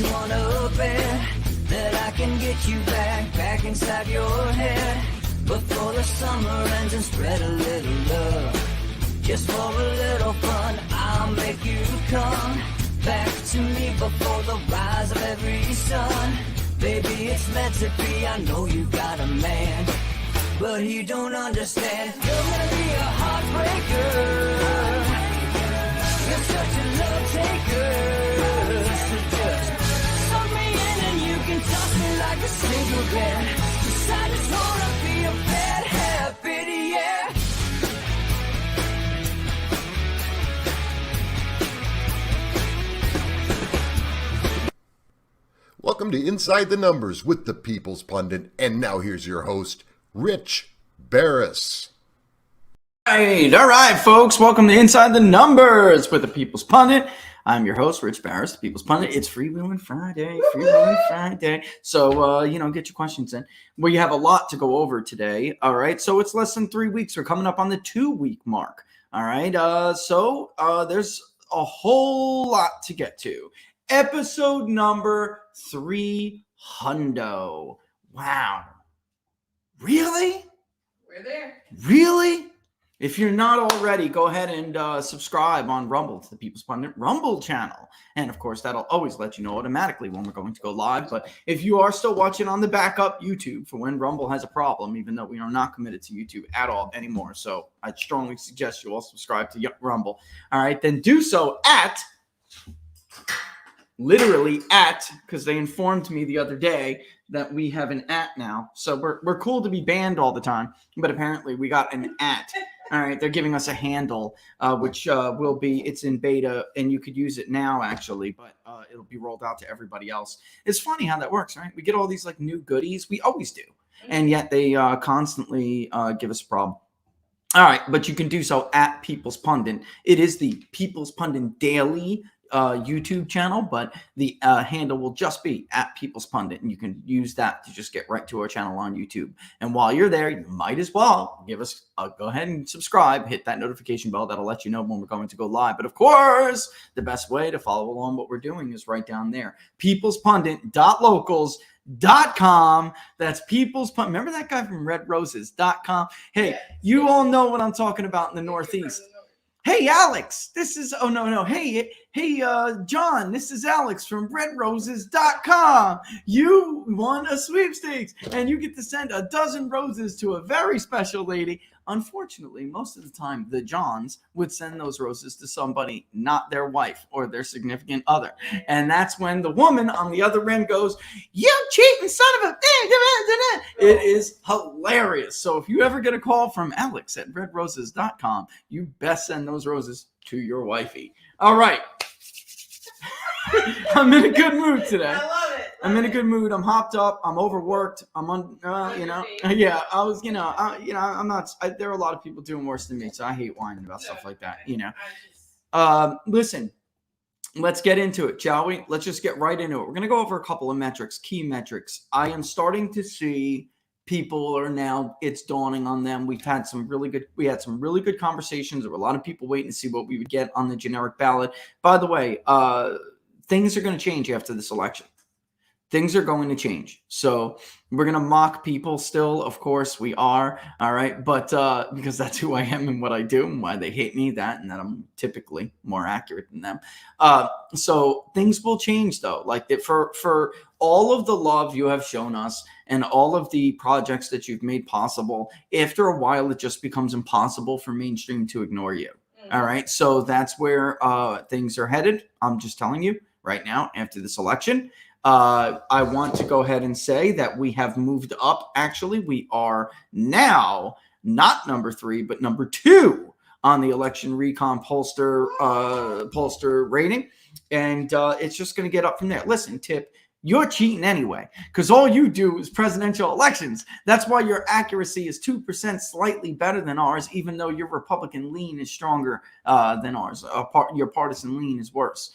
you wanna bet that I can get you back inside your head before the summer ends and spread a little love. Just for a little fun, I'll make you come back to me before the rise of every sun. Baby, it's meant to be, I know you got a man, but he don't understand. You're gonna be a heartbreaker. You're such a love taker. So just suck me in and you can toss me like a cigarette. 'Cause I just wanna be a bad habit, yeah. Welcome to Inside the Numbers with the People's Pundit. And now here's your host, Rich Barris. All right, folks. Welcome to Inside the Numbers with the People's Pundit. I'm your host, Rich Barris, the People's Pundit. It's Freewheeling Friday, So, get your questions in. We have a lot to go over today. All right. So it's less than 3 weeks. We're coming up on the 2-week mark. All right. There's a whole lot to get to. Episode number 300. Wow. Really? We're there. Really? If you're not already, go ahead and subscribe on Rumble to the People's Pundit Rumble channel. And, of course, that'll always let you know automatically when we're going to go live. But if you are still watching on the backup YouTube for when Rumble has a problem, even though we are not committed to YouTube at all anymore, so I'd strongly suggest you all subscribe to Rumble. All right, then do so because they informed me the other day that we have an @ now. So we're cool to be banned all the time, but apparently we got an @. All right, they're giving us a handle, which will be, it's in beta, and you could use it now, actually, but it'll be rolled out to everybody else. It's funny how that works, right? We get all these, like, new goodies. We always do. And yet they constantly give us a problem. All right, but you can do so at People's Pundit. It is the People's Pundit Daily YouTube channel, but the handle will just be at People's Pundit, and you can use that to just get right to our channel on YouTube. And while you're there, you might as well give us go ahead and subscribe, hit that notification bell. That'll let you know when we're going to go live. But of course, the best way to follow along what we're doing is right down there, peoplespundit.locals.com. That's People's Pundit. Remember that guy from redroses.com? Hey, you all know what I'm talking about in the Northeast. Hey, Alex, this is, Hey, John, this is Alex from redroses.com. You won a sweepstakes, and you get to send a dozen roses to a very special lady. Unfortunately, most of the time, the Johns would send those roses to somebody, not their wife or their significant other. And that's when the woman on the other end goes, "You cheating son of a..." It is hilarious. So if you ever get a call from Alex at redroses.com, you best send those roses to your wifey. All right. I'm in a good mood today. I love it. I'm in a good mood. I'm hopped up. I'm overworked. I'm on, yeah, I was, I'm not, there are a lot of people doing worse than me, so I hate whining about stuff like that, Listen, let's get into it, shall we? Let's just get right into it. We're going to go over a couple of metrics, key metrics. I am starting to see people are now, it's dawning on them. We had some really good conversations. There were a lot of people waiting to see what we would get on the generic ballot. By the way, things are going to change after this election. Things are going to change. So we're going to mock people still. Of course we are. All right. But because that's who I am and what I do and why they hate me, and that I'm typically more accurate than them. So things will change, though. Like for all of the love you have shown us and all of the projects that you've made possible, after a while, it just becomes impossible for mainstream to ignore you. All right. So that's where things are headed. I'm just telling you right now after this election. I want to go ahead and say that we have moved up. Actually, we are now not number 3, but number 2 on the election recon pollster rating. And it's just going to get up from there. Listen, Tip, you're cheating anyway, because all you do is presidential elections. That's why your accuracy is 2% slightly better than ours, even though your Republican lean is stronger than ours. Your partisan lean is worse.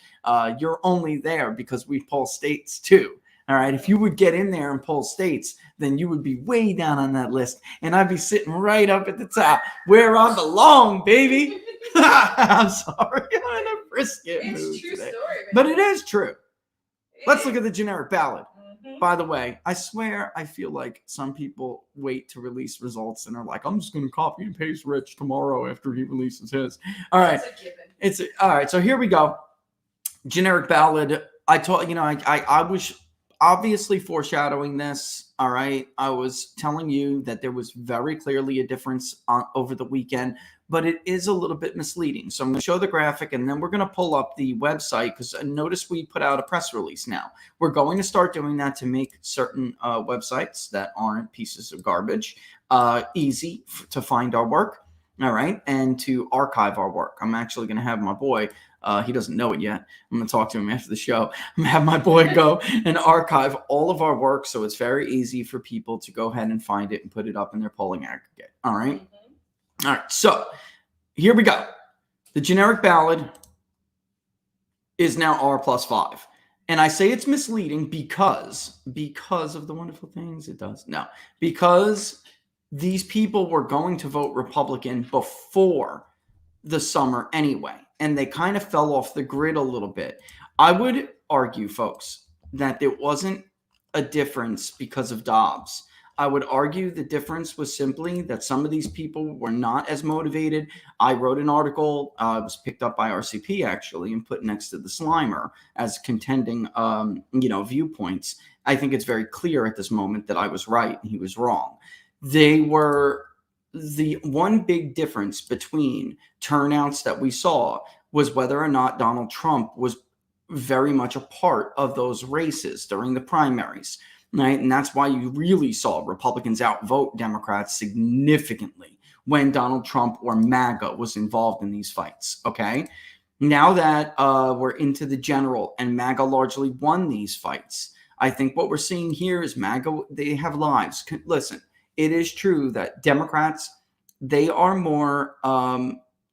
You're only there because we poll states too. All right. If you would get in there and poll states, then you would be way down on that list. And I'd be sitting right up at the top where I belong, baby. I'm sorry. I'm in a brisket mood today. Story, man. But it is true. Let's look at the generic ballot. By the way, I swear I feel like some people wait to release results and are like, I'm just going to copy and paste Rich tomorrow after he releases his. All right. All right. So here we go. Generic ballot. I was obviously foreshadowing this. All right. I was telling you that there was very clearly a difference over the weekend, but it is a little bit misleading. So I'm going to show the graphic and then we're going to pull up the website because notice we put out a press release now. We're going to start doing that to make certain websites that aren't pieces of garbage easy to find our work. All right. And to archive our work. I'm actually going to have my boy, he doesn't know it yet. I'm going to talk to him after the show. I'm going to have my boy go and archive all of our work. So it's very easy for people to go ahead and find it and put it up in their polling aggregate. All right. All right, so here we go. The generic ballot is now R+5. And I say it's misleading because of the wonderful things it does. No, because these people were going to vote Republican before the summer anyway, and they kind of fell off the grid a little bit. I would argue, folks, that there wasn't a difference because of Dobbs. I would argue the difference was simply that some of these people were not as motivated. I wrote an article, it was picked up by RCP actually, and put next to the Slimer as contending, viewpoints. I think it's very clear at this moment that I was right and he was wrong. They were the one big difference between turnouts that we saw was whether or not Donald Trump was very much a part of those races during the primaries. Right? And that's why you really saw Republicans outvote Democrats significantly when Donald Trump or MAGA was involved in these fights. Okay. Now that we're into the general and MAGA largely won these fights, I think what we're seeing here is MAGA, they have lives. Listen, it is true that Democrats, they are more,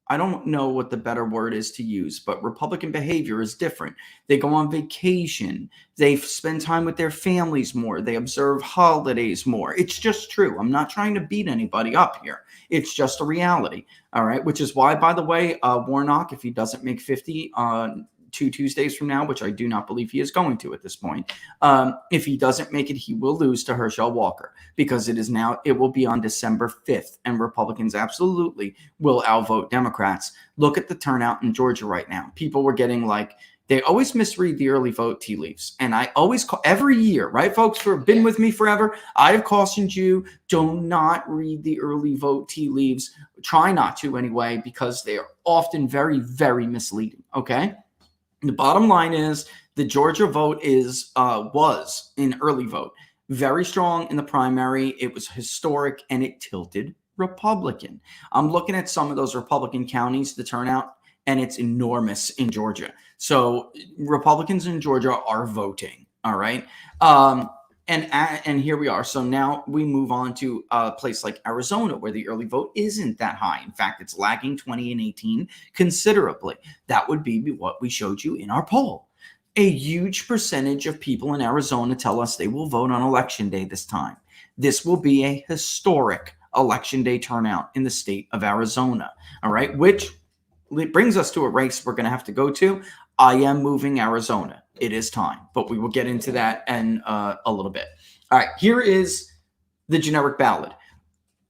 I don't know what the better word is to use, but Republican behavior is different. They go on vacation. They spend time with their families more. They observe holidays more. It's just true. I'm not trying to beat anybody up here. It's just a reality. All right. Which is why, by the way, Warnock, if he doesn't make 50 on 2 Tuesdays from now, which I do not believe he is going to at this point. If he doesn't make it, he will lose to Herschel Walker because it will be on December 5th, and Republicans absolutely will outvote Democrats. Look at the turnout in Georgia right now. People were getting they always misread the early vote tea leaves. And I always call every year, right, folks, who have been with me forever, I have cautioned you, do not read the early vote tea leaves. Try not to anyway, because they are often very, very misleading. Okay. The bottom line is the Georgia vote was in early vote very strong in the primary. It was historic and it tilted Republican. I'm looking at some of those Republican counties, the turnout, and it's enormous in Georgia. So Republicans in Georgia are voting. All right. And here we are. So now we move on to a place like Arizona, where the early vote isn't that high. In fact, it's lagging 20 and 18 considerably. That would be what we showed you in our poll. A huge percentage of people in Arizona tell us they will vote on Election Day this time. This will be a historic Election Day turnout in the state of Arizona. All right, which brings us to a race we're going to have to go to. I am moving Arizona. It is time, but we will get into that in a little bit. All right, here is the generic ballot.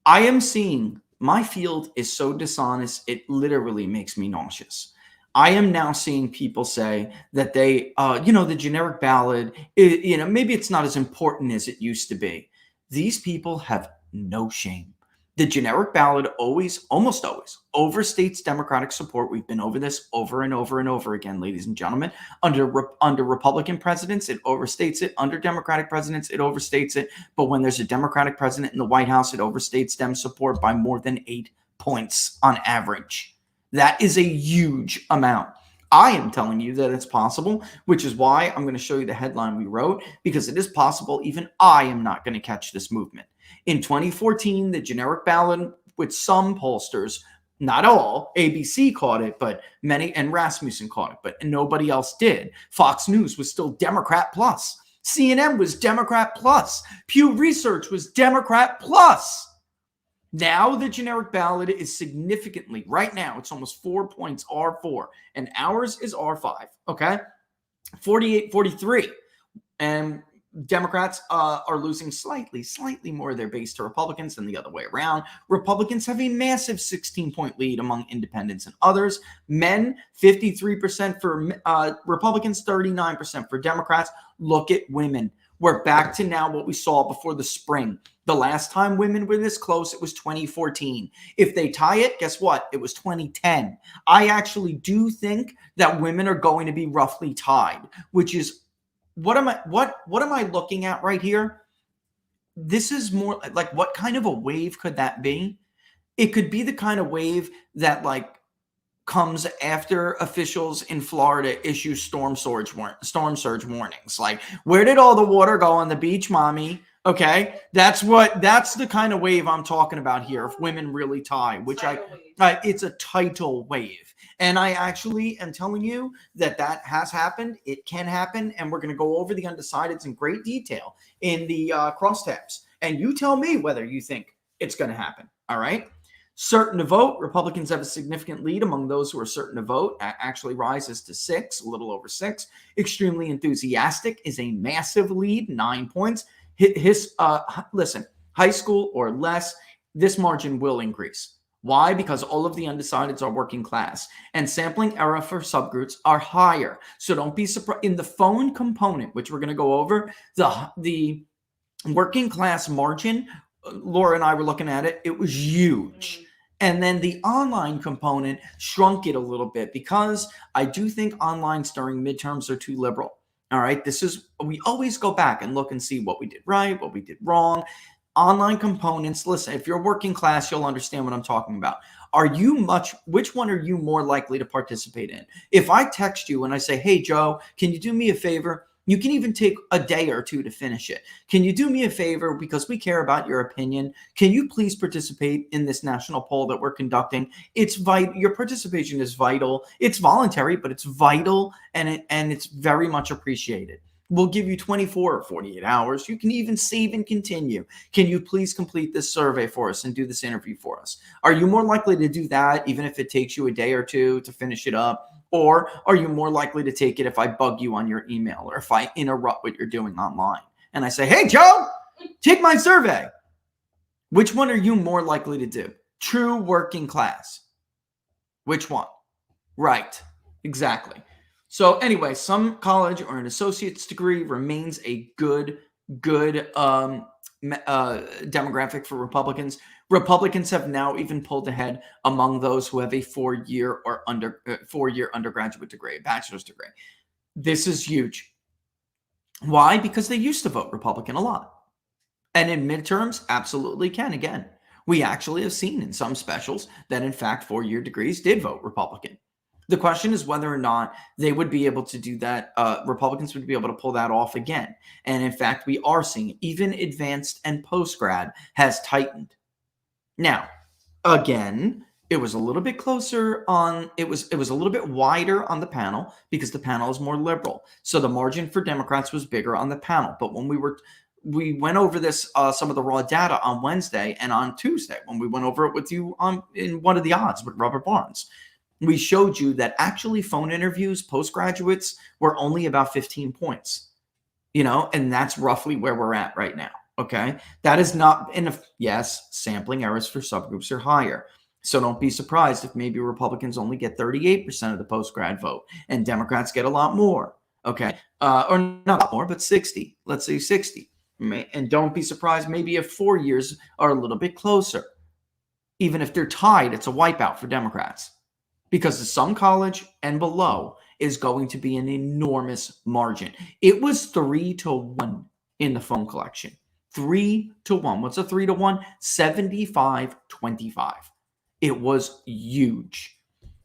I am seeing my field is so dishonest, it literally makes me nauseous. I am now seeing people say that they, the generic ballot, maybe it's not as important as it used to be. These people have no shame. The generic ballot almost always overstates Democratic support. We've been over this over and over and over again, ladies and gentlemen. Under Republican presidents, it overstates it. Under Democratic presidents, it overstates it. But when there's a Democratic president in the White House, it overstates Dem support by more than 8 points on average. That is a huge amount. I am telling you that it's possible, which is why I'm going to show you the headline we wrote, because it is possible even I am not going to catch this movement. In 2014, the generic ballot, with some pollsters, not all, ABC caught it, but many, and Rasmussen caught it, but nobody else did. Fox News was still Democrat plus. CNN was Democrat plus. Pew Research was Democrat plus. Now the generic ballot is significantly, right now, it's almost 4 points R4, and ours is R5, okay? 48-43. And Democrats are losing slightly more of their base to Republicans than the other way around. Republicans have a massive 16-point lead among independents and others. Men, 53% for Republicans, 39% for Democrats. Look at women. We're back to now what we saw before the spring. The last time women were this close, it was 2014. If they tie it, guess what? It was 2010. I actually do think that women are going to be roughly tied, which is what am I looking at right here? This is more like, what kind of a wave could that be? It could be the kind of wave that like comes after officials in Florida issue storm surge warnings. Like, where did all the water go on the beach, mommy? Okay, that's the kind of wave I'm talking about here. If women really tie, which it's a tidal wave, and I actually am telling you that has happened. It can happen, and we're going to go over the undecideds in great detail in the crosstabs, and you tell me whether you think it's going to happen. All right. Certain to vote, Republicans have a significant lead among those who are certain to vote. Actually rises to 6, a little over 6. Extremely enthusiastic is a massive lead, 9 points. Listen, high school or less, this margin will increase. Why? Because all of the undecideds are working class, and sampling error for subgroups are higher. So don't be surprised. In the phone component, which we're going to go over, the working class margin, Laura and I were looking at it, it was huge. And then the online component shrunk it a little bit because I do think onlines during midterms are too liberal. All right. We always go back and look and see what we did right, what we did wrong. Online components, listen, if you're working class, you'll understand what I'm talking about. Which one are you more likely to participate in? If I text you and I say, hey, Joe, can you do me a favor? You can even take a day or two to finish it. Can you do me a favor, because we care about your opinion? Can you please participate in this national poll that we're conducting? It's vital. Your participation is vital. It's voluntary, but it's vital, and it's very much appreciated. We'll give you 24 or 48 hours. You can even save and continue. Can you please complete this survey for us and do this interview for us? Are you more likely to do that, even if it takes you a day or two to finish it up? Or are you more likely to take it if I bug you on your email, or if I interrupt what you're doing online and I say, hey, Joe, take my survey? Which one are you more likely to do? True working class. Which one? Right. Exactly. So anyway, some college or an associate's degree remains a good demographic for Republicans. Republicans have now even pulled ahead among those who have a four-year undergraduate degree, a bachelor's degree. This is huge. Why? Because they used to vote Republican a lot. And in midterms, absolutely can. Again, we actually have seen in some specials that, in fact, four-year degrees did vote Republican. The question is whether or not they would be able to do that. Republicans would be able to pull that off again. And in fact, we are seeing it. Even advanced and post-grad has tightened. Now, again, it was a little bit closer on, it was a little bit wider on the panel because the panel is more liberal. So the margin for Democrats was bigger on the panel. But when we went over this, some of the raw data on Wednesday and on Tuesday, when we went over it with you in one of the odds with Robert Barnes, we showed you that actually phone interviews, postgraduates, were only about 15 points, and that's roughly where we're at right now. Okay. That is not enough. Yes, sampling errors for subgroups are higher. So don't be surprised if maybe Republicans only get 38% of the post-grad vote and Democrats get a lot more. Okay. Or not more, but 60. Let's say 60. And don't be surprised maybe if 4 years are a little bit closer. Even if they're tied, it's a wipeout for Democrats. Because the some college and below is going to be an enormous margin. It was 3-1 in the phone collection. 3-1. What's a 3-1? 75-25. It was huge.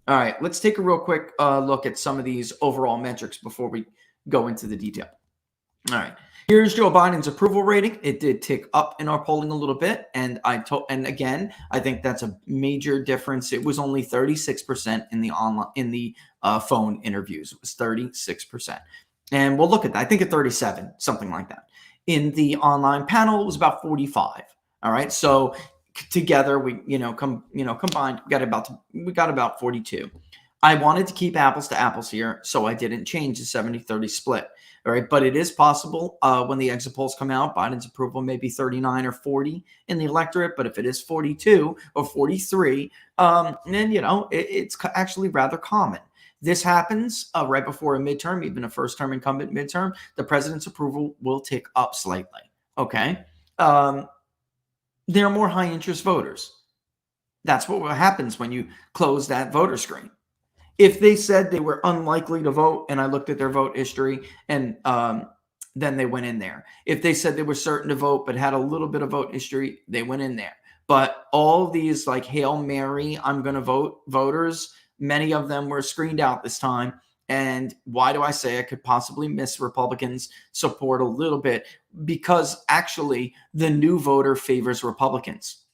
All right, let's take a real quick look at some of these overall metrics before we go into the detail. All right. Here's Joe Biden's approval rating. It did tick up in our polling a little bit, and again, I think that's a major difference. It was only 36% in the phone interviews. It was 36%, and we'll look at that. I think at 37, something like that. In the online panel, it was about 45. All right, so together we combined we got about 42. I wanted to keep apples to apples here, so I didn't change the 70-30 split. All right, but it is possible when the exit polls come out, Biden's approval may be 39 or 40 in the electorate, but if it is 42 or 43, then, it's actually rather common. This happens right before a midterm, even a first-term incumbent midterm, the president's approval will tick up slightly, okay? They're more high-interest voters. That's what happens when you close that voter screen. If they said they were unlikely to vote, and I looked at their vote history, and then they went in there. If they said they were certain to vote but had a little bit of vote history, they went in there. But all these like Hail Mary, I'm going to vote voters, many of them were screened out this time. And why do I say I could possibly miss Republicans' support a little bit? Because actually the new voter favors Republicans.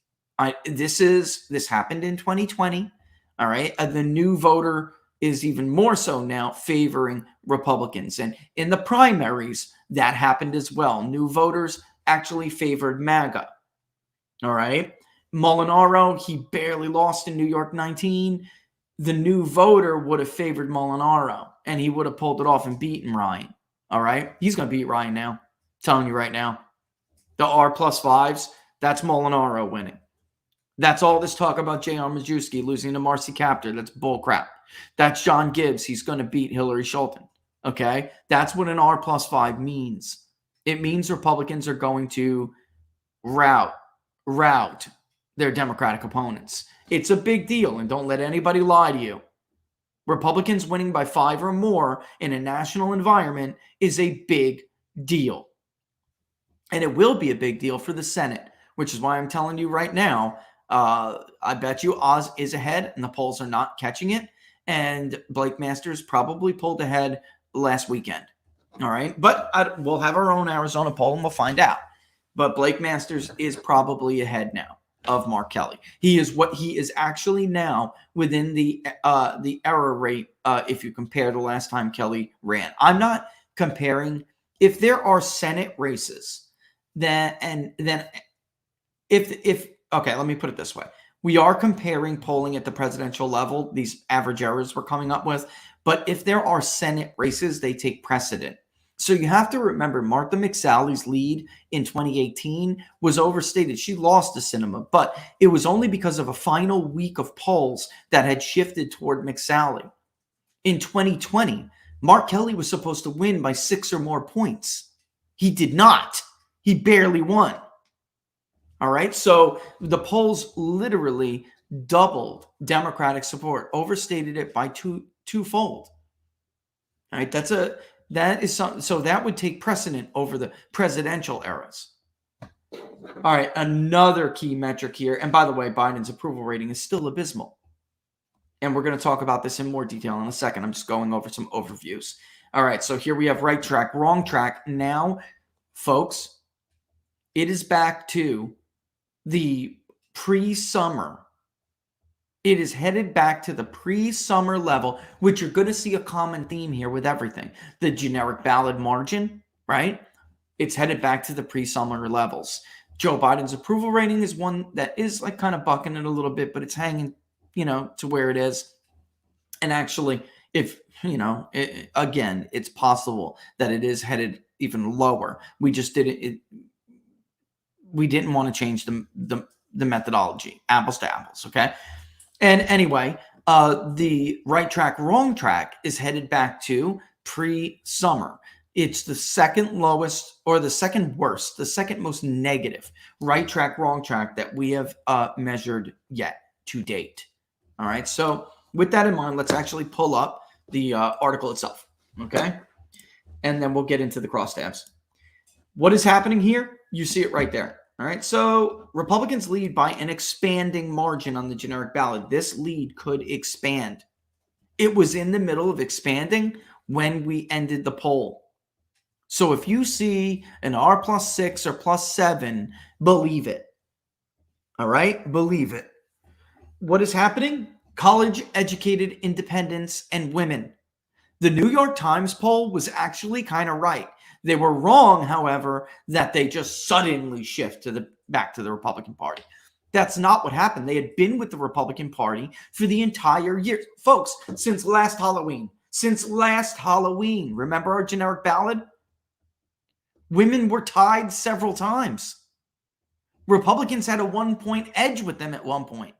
This happened in 2020. All right. The new voter is even more so now favoring Republicans. And in the primaries, that happened as well. New voters actually favored MAGA. All right. Molinaro, he barely lost in New York 19. The new voter would have favored Molinaro, and he would have pulled it off and beaten Ryan. All right. He's going to beat Ryan now. I'm telling you right now. The R+5s, that's Molinaro winning. That's all this talk about J.R. Majewski losing to Marcy Kaptur. That's bullcrap. That's John Gibbs. He's going to beat Hillary Schulten. Okay? That's what an R+5 means. It means Republicans are going to rout their Democratic opponents. It's a big deal, and don't let anybody lie to you. Republicans winning by 5 or more in a national environment is a big deal. And it will be a big deal for the Senate, which is why I'm telling you right now, I bet you Oz is ahead and the polls are not catching it. And Blake Masters probably pulled ahead last weekend. All right. But we'll have our own Arizona poll and we'll find out. But Blake Masters is probably ahead now of Mark Kelly. He is actually now within the error rate if you compare the last time Kelly ran. I'm not comparing. If there are Senate races, then if okay, let me put it this way. We are comparing polling at the presidential level, these average errors we're coming up with. But if there are Senate races, they take precedent. So you have to remember Martha McSally's lead in 2018 was overstated. She lost to Sinema, but it was only because of a final week of polls that had shifted toward McSally. In 2020, Mark Kelly was supposed to win by 6 or more points. He did not. He barely won. All right. So the polls literally doubled Democratic support, overstated it by twofold. All right. That is something. So that would take precedent over the presidential eras. All right. Another key metric here. And by the way, Biden's approval rating is still abysmal. And we're going to talk about this in more detail in a second. I'm just going over some overviews. All right. So here we have right track, wrong track. Now, folks, it is back to the pre-summer. It is headed back to the pre-summer level, which you're going to see a common theme here with everything. The generic ballot margin, right? It's headed back to the pre-summer levels. Joe Biden's approval rating is one that is like kind of bucking it a little bit, but it's hanging, to where it is. And actually, if, again, it's possible that it is headed even lower. We just didn't want to change the methodology, apples to apples, okay? And anyway, the right track, wrong track is headed back to pre-summer. It's the second lowest or the second worst, the second most negative right track, wrong track that we have measured yet to date. All right. So with that in mind, let's actually pull up the article itself. Okay. And then we'll get into the crosstabs. What is happening here? You see it right there. All right. So Republicans lead by an expanding margin on the generic ballot. This lead could expand. It was in the middle of expanding when we ended the poll. So if you see an R+6 or +7, believe it. All right? Believe it. What is happening? College-educated independents and women. The New York Times poll was actually kind of right. They were wrong, however, that they just suddenly shift back to the Republican Party. That's not what happened. They had been with the Republican Party for the entire year. Folks, since last Halloween. Remember our generic ballot? Women were tied several times. Republicans had a 1-point edge with them at one point.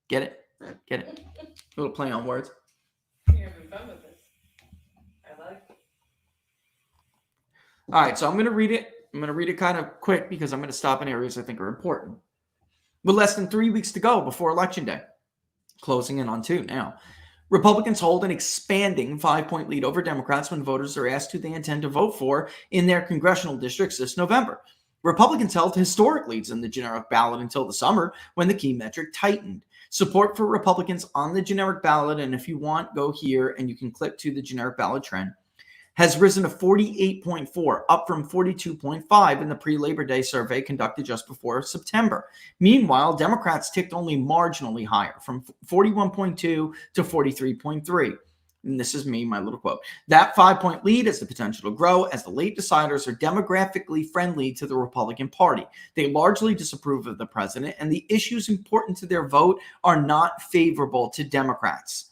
Get it? Get it? A little play on words. You're having fun with this. I like it. All right, so I'm going to read it. I'm going to read it kind of quick because I'm going to stop in areas I think are important. With less than 3 weeks to go before Election Day, closing in on 2 now, Republicans hold an expanding 5-point lead over Democrats when voters are asked who they intend to vote for in their congressional districts this November. Republicans held historic leads in the generic ballot until the summer when the key metric tightened. Support for Republicans on the generic ballot, and if you want, go here and you can click to the generic ballot trend, has risen to 48.4, up from 42.5 in the pre-Labor Day survey conducted just before September. Meanwhile, Democrats ticked only marginally higher, from 41.2 to 43.3. And this is me, my little quote. That 5-point lead has the potential to grow as the late deciders are demographically friendly to the Republican Party. They largely disapprove of the president, and the issues important to their vote are not favorable to Democrats.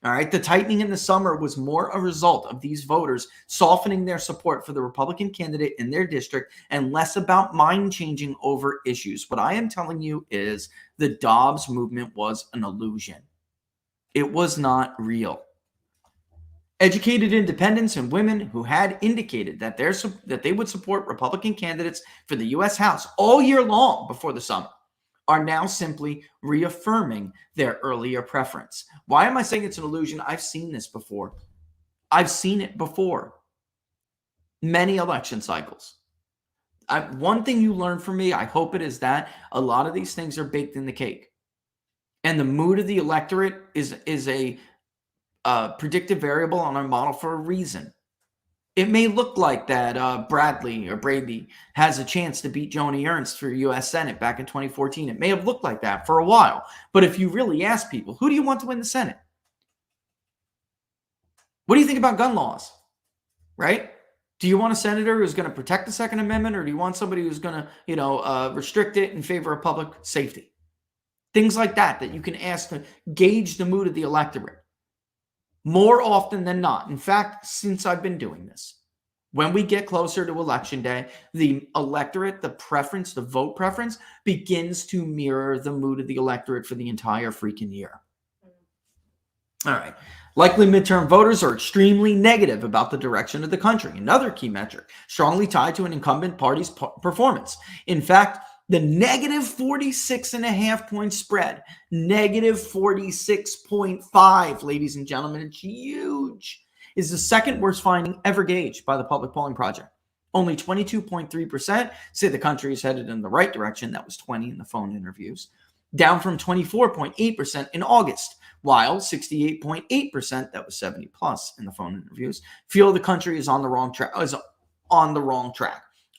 All right, the tightening in the summer was more a result of these voters softening their support for the Republican candidate in their district and less about mind changing over issues. What I am telling you is the Dobbs movement was an illusion. It was not real. Educated independents and women who had indicated that they would support Republican candidates for the U.S. House all year long before the summer are now simply reaffirming their earlier preference. Why am I saying it's an illusion? I've seen this before. I've seen it before. Many election cycles. One thing you learn from me, I hope it is that a lot of these things are baked in the cake. And the mood of the electorate is a predictive variable on our model for a reason. It may look like that Bradley or Brady has a chance to beat Joni Ernst for U.S. Senate back in 2014. It may have looked like that for a while. But if you really ask people, who do you want to win the Senate? What do you think about gun laws? Right? Do you want a senator who's going to protect the Second Amendment, or do you want somebody who's going to, restrict it in favor of public safety? Things like that you can ask to gauge the mood of the electorate. More often than not, in fact, since I've been doing this, when we get closer to Election Day, the electorate, the preference, the vote preference, begins to mirror the mood of the electorate for the entire freaking year. All right. Likely midterm voters are extremely negative about the direction of the country. Another key metric, strongly tied to an incumbent party's performance. In fact, the negative 46.5 point spread, negative 46.5, ladies and gentlemen, it's huge, is the second worst finding ever gauged by the Public Polling Project. Only 22.3% say the country is headed in the right direction. That was 20 in the phone interviews, down from 24.8% in August, while 68.8%, that was 70 plus in the phone interviews, feel the country is on the wrong track,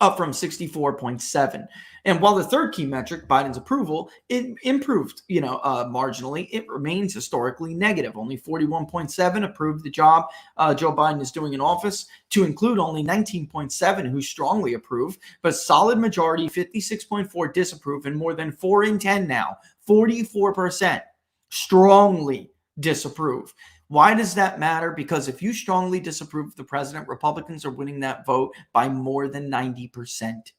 up from 64.7. And while the third key metric, Biden's approval, it improved, marginally, it remains historically negative. Only 41.7 approved the job Joe Biden is doing in office, to include only 19.7 who strongly approve, but solid majority, 56.4 disapprove, and more than 4 in 10 now, 44% strongly disapprove. Why does that matter? Because if you strongly disapprove of the president, Republicans are winning that vote by more than 90%,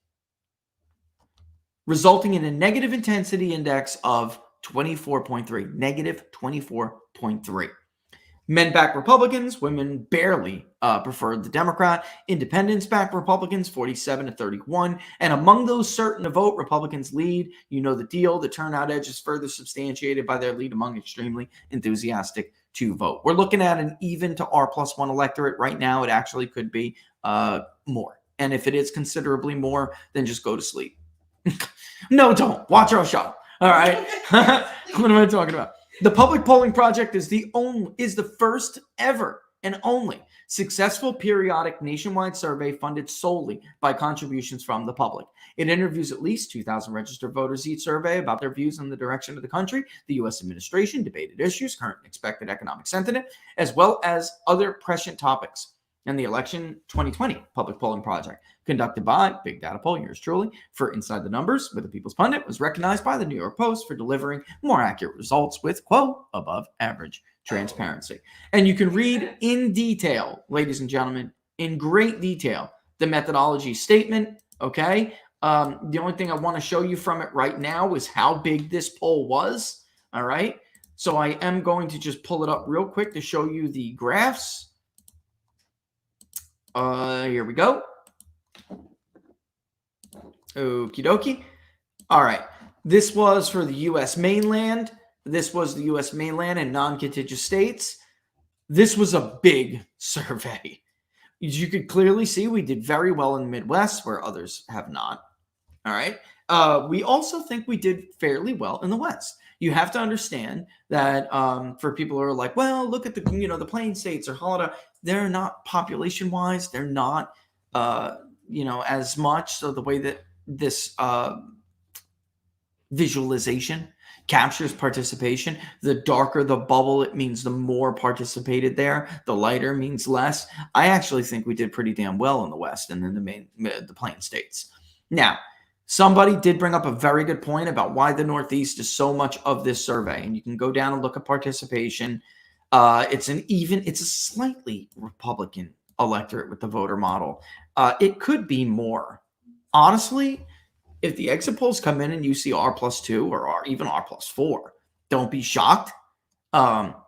resulting in a negative intensity index of 24.3, negative 24.3. Men back Republicans, women barely preferred the Democrat. Independents back Republicans, 47 to 31. And among those certain to vote, Republicans lead. You know the deal. The turnout edge is further substantiated by their lead among extremely enthusiastic to vote. We're looking at an even to R+1 electorate right now. It actually could be more. And if it is considerably more, then just go to sleep. No, don't. Watch our show. All right. What am I talking about? The Public Polling Project is the first ever and only successful periodic nationwide survey funded solely by contributions from the public. It interviews at least 2,000 registered voters each survey about their views on the direction of the country, the U.S. administration, debated issues, current and expected economic sentiment, as well as other prescient topics. and the election 2020 public polling project conducted by Big Data Poll, yours truly, for Inside the Numbers with the People's Pundit was recognized by the New York Post for delivering more accurate results with, quote, above average transparency. And you can read in detail, ladies and gentlemen, in great detail, the methodology statement, okay? The only thing I want to show you from it right now is how big this poll was, all right? So I am going to just pull it up real quick to show you the graphs. Here we go. Okie dokie. All right. This was for the U.S. mainland. This was the U.S. mainland and non-contiguous states. This was a big survey. As you could clearly see, we did very well in the Midwest where others have not. All right. We also think we did fairly well in the West. You have to understand that for people who are like, well, look at the, the Plain States or Colorado, they're not population-wise, they're not, as much. So the way that this visualization captures participation, the darker the bubble, it means the more participated there. The lighter means less. I actually think we did pretty damn well in the West and in the Plain States. Now, somebody did bring up a very good point about why the Northeast is so much of this survey. And you can go down and look at participation. It's a slightly Republican electorate with the voter model. It could be more. Honestly, if the exit polls come in and you see R+2 or even R+4, don't be shocked.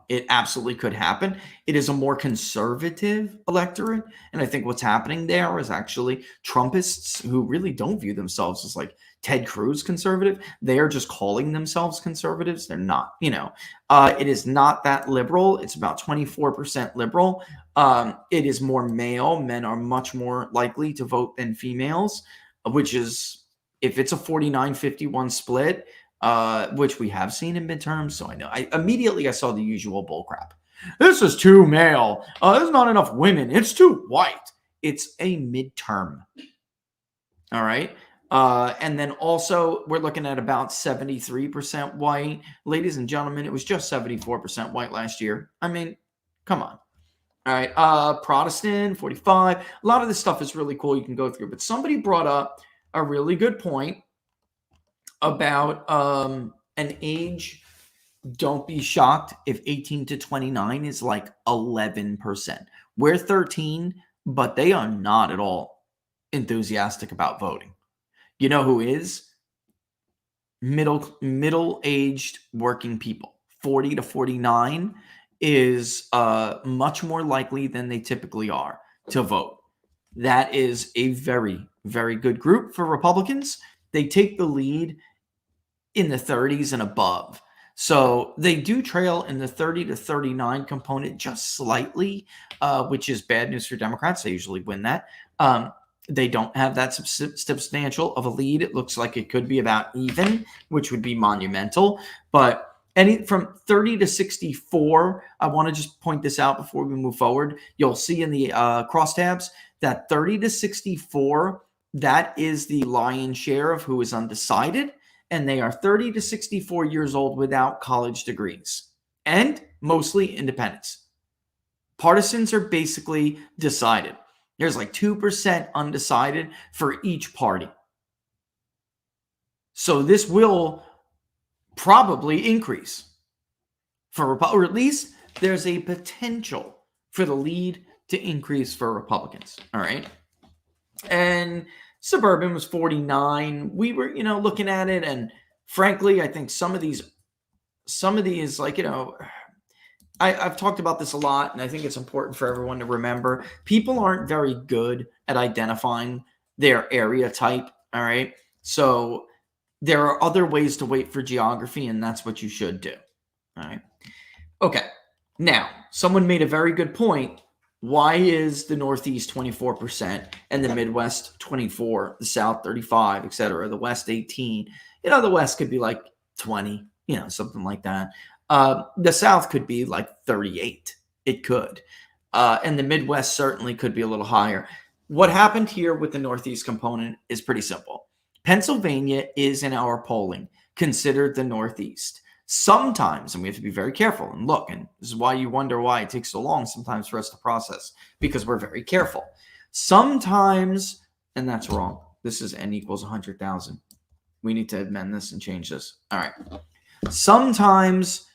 It absolutely could happen. It is a more conservative electorate. And I think what's happening there is actually Trumpists who really don't view themselves as like Ted Cruz conservative. They are just calling themselves conservatives. They're not, it is not that liberal. It's about 24% liberal. It is more male. Men are much more likely to vote than females, which is, if it's a 49-51 split, which we have seen in midterms. So I know I saw the usual bull crap. This is too male. There's not enough women. It's too white. It's a midterm. All right. And then also we're looking at about 73% white. Ladies and gentlemen, it was just 74% white last year. I mean, come on. All right. Protestant, 45. A lot of this stuff is really cool. You can go through, but somebody brought up a really good point about an age. Don't be shocked if 18 to 29 is like 11%. We're 13, but they are not at all enthusiastic about voting. You know who is? Middle-aged working people. 40 to 49 is much more likely than they typically are to vote. That is a very, very good group for Republicans. They take the lead in the 30s and above. So they do trail in the 30 to 39 component just slightly, which is bad news for Democrats. They usually win that. They don't have that substantial of a lead. It looks like it could be about even, which would be monumental. But from 30 to 64, I want to just point this out before we move forward. You'll see in the crosstabs that 30 to 64, that is the lion's share of who is undecided. And they are 30 to 64 years old without college degrees and mostly independents. Partisans are basically decided. There's like 2% undecided for each party. So this will probably increase or at least there's a potential for the lead to increase for Republicans. All right. And suburban was 49. We were, looking at it. And frankly, I think some of these like, I've talked about this a lot, and I think it's important for everyone to remember. People aren't very good at identifying their area type. All right. So there are other ways to wait for geography, and that's what you should do. All right. Okay. Now, someone made a very good point. Why is the Northeast 24% and the Midwest 24, the South 35, et cetera, the West 18? The West could be like 20, something like that. The South could be like 38. It could. And the Midwest certainly could be a little higher. What happened here with the Northeast component is pretty simple. Pennsylvania is, in our polling, considered the Northeast. Sometimes, and we have to be very careful and look, and this is why you wonder why it takes so long sometimes for us to process, because we're very careful. Sometimes, and that's wrong. This is N equals 100,000. We need to amend this and change this. All right. Sometimes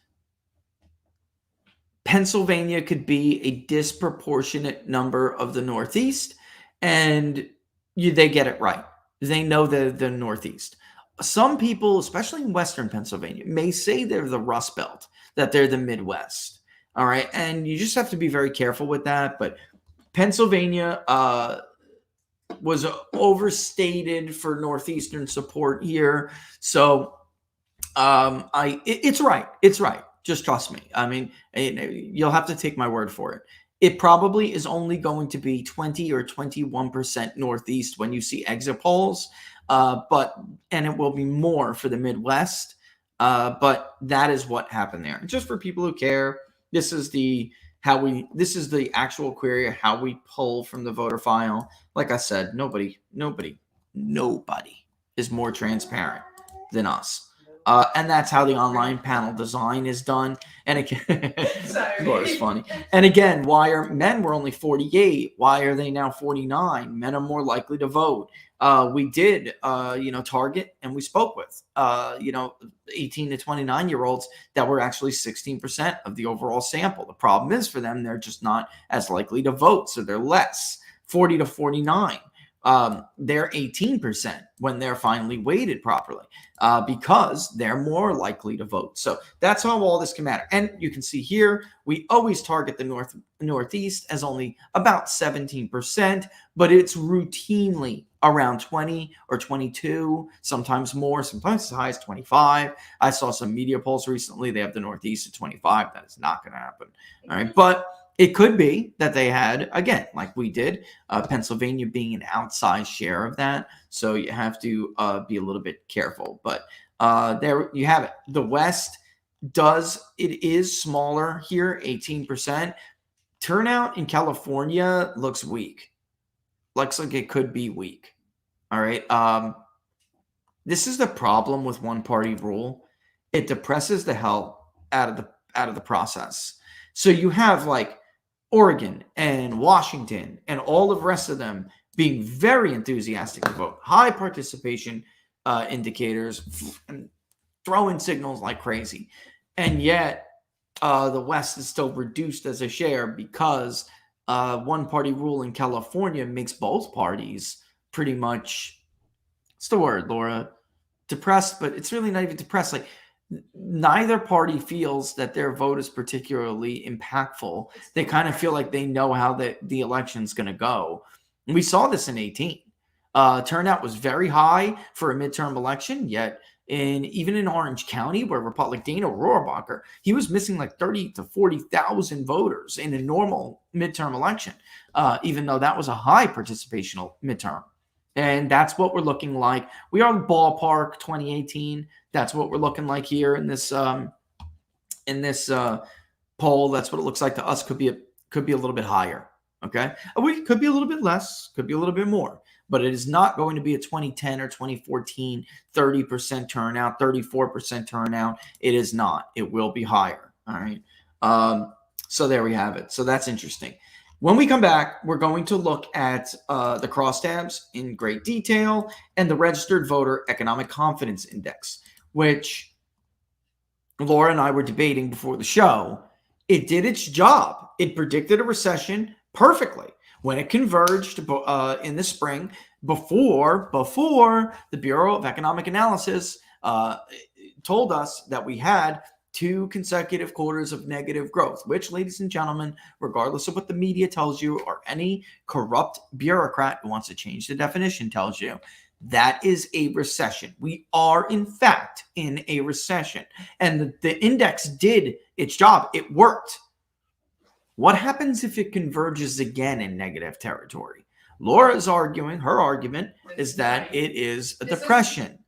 Pennsylvania could be a disproportionate number of the Northeast, and they get it right. They know the Northeast. Some people, especially in Western Pennsylvania, may say they're the Rust Belt, that they're the Midwest. All right. And you just have to be very careful with that. But Pennsylvania was overstated for Northeastern support here. So it's right. It's right. Just trust me. I mean, you'll have to take my word for it. It probably is only going to be 20 or 21% Northeast when you see exit polls, and it will be more for the Midwest. But that is what happened there. And just for people who care, this is the actual query, how we pull from the voter file. Like I said, nobody is more transparent than us. And that's how the online panel design is done. And again, Laura's funny. And again, why are men were only 48? Why are they now 49? Men are more likely to vote. We did, target, and we spoke with, 18 to 29-year-olds that were actually 16% of the overall sample. The problem is for them, they're just not as likely to vote. So they're less. 40 to 49. They're 18% when they're finally weighted properly, because they're more likely to vote. So that's how all this can matter. And you can see here, we always target the Northeast as only about 17%, but it's routinely around 20 or 22, sometimes more, sometimes as high as 25. I saw some media polls recently. They have the Northeast at 25. That is not going to happen. All right. But it could be that they had, again, like we did, Pennsylvania being an outsized share of that. So you have to be a little bit careful. But there you have it. The West it is smaller here, 18%. Turnout in California looks weak. Looks like it could be weak. All right. This is the problem with one-party rule. It depresses the hell out of the process. So you have like Oregon and Washington and all of the rest of them being very enthusiastic to vote, high participation indicators, and throwing signals like crazy. And yet the West is still reduced as a share because one-party rule in California makes both parties pretty much, what's the word, Laura? Depressed, but it's really not even depressed. Like, neither party feels that their vote is particularly impactful. They kind of feel like they know how the election's going to go. And we saw this in 18. Turnout was very high for a midterm election, yet even in Orange County, where like Dana Rohrabacher, he was missing like 30 to 40,000 voters in a normal midterm election, even though that was a high participational midterm. And that's what we're looking like. We are in ballpark 2018. That's what we're looking like here in this poll. That's what it looks like to us. Could be a little bit higher. Okay, we could be a little bit less. Could be a little bit more. But it is not going to be a 2010 or 2014 30% turnout, 34% turnout. It is not. It will be higher. All right. So there we have it. So that's interesting. When we come back, we're going to look at the crosstabs in great detail and the Registered Voter Economic Confidence Index, which Laura and I were debating before the show. It did its job. It predicted a recession perfectly when it converged in the spring before the Bureau of Economic Analysis told us that we had 2 consecutive quarters of negative growth, which, ladies and gentlemen, regardless of what the media tells you or any corrupt bureaucrat who wants to change the definition tells you, that is a recession. We are, in fact, in a recession. And the index did its job. It worked. What happens if it converges again in negative territory? Laura's arguing, her argument is that it is a depression.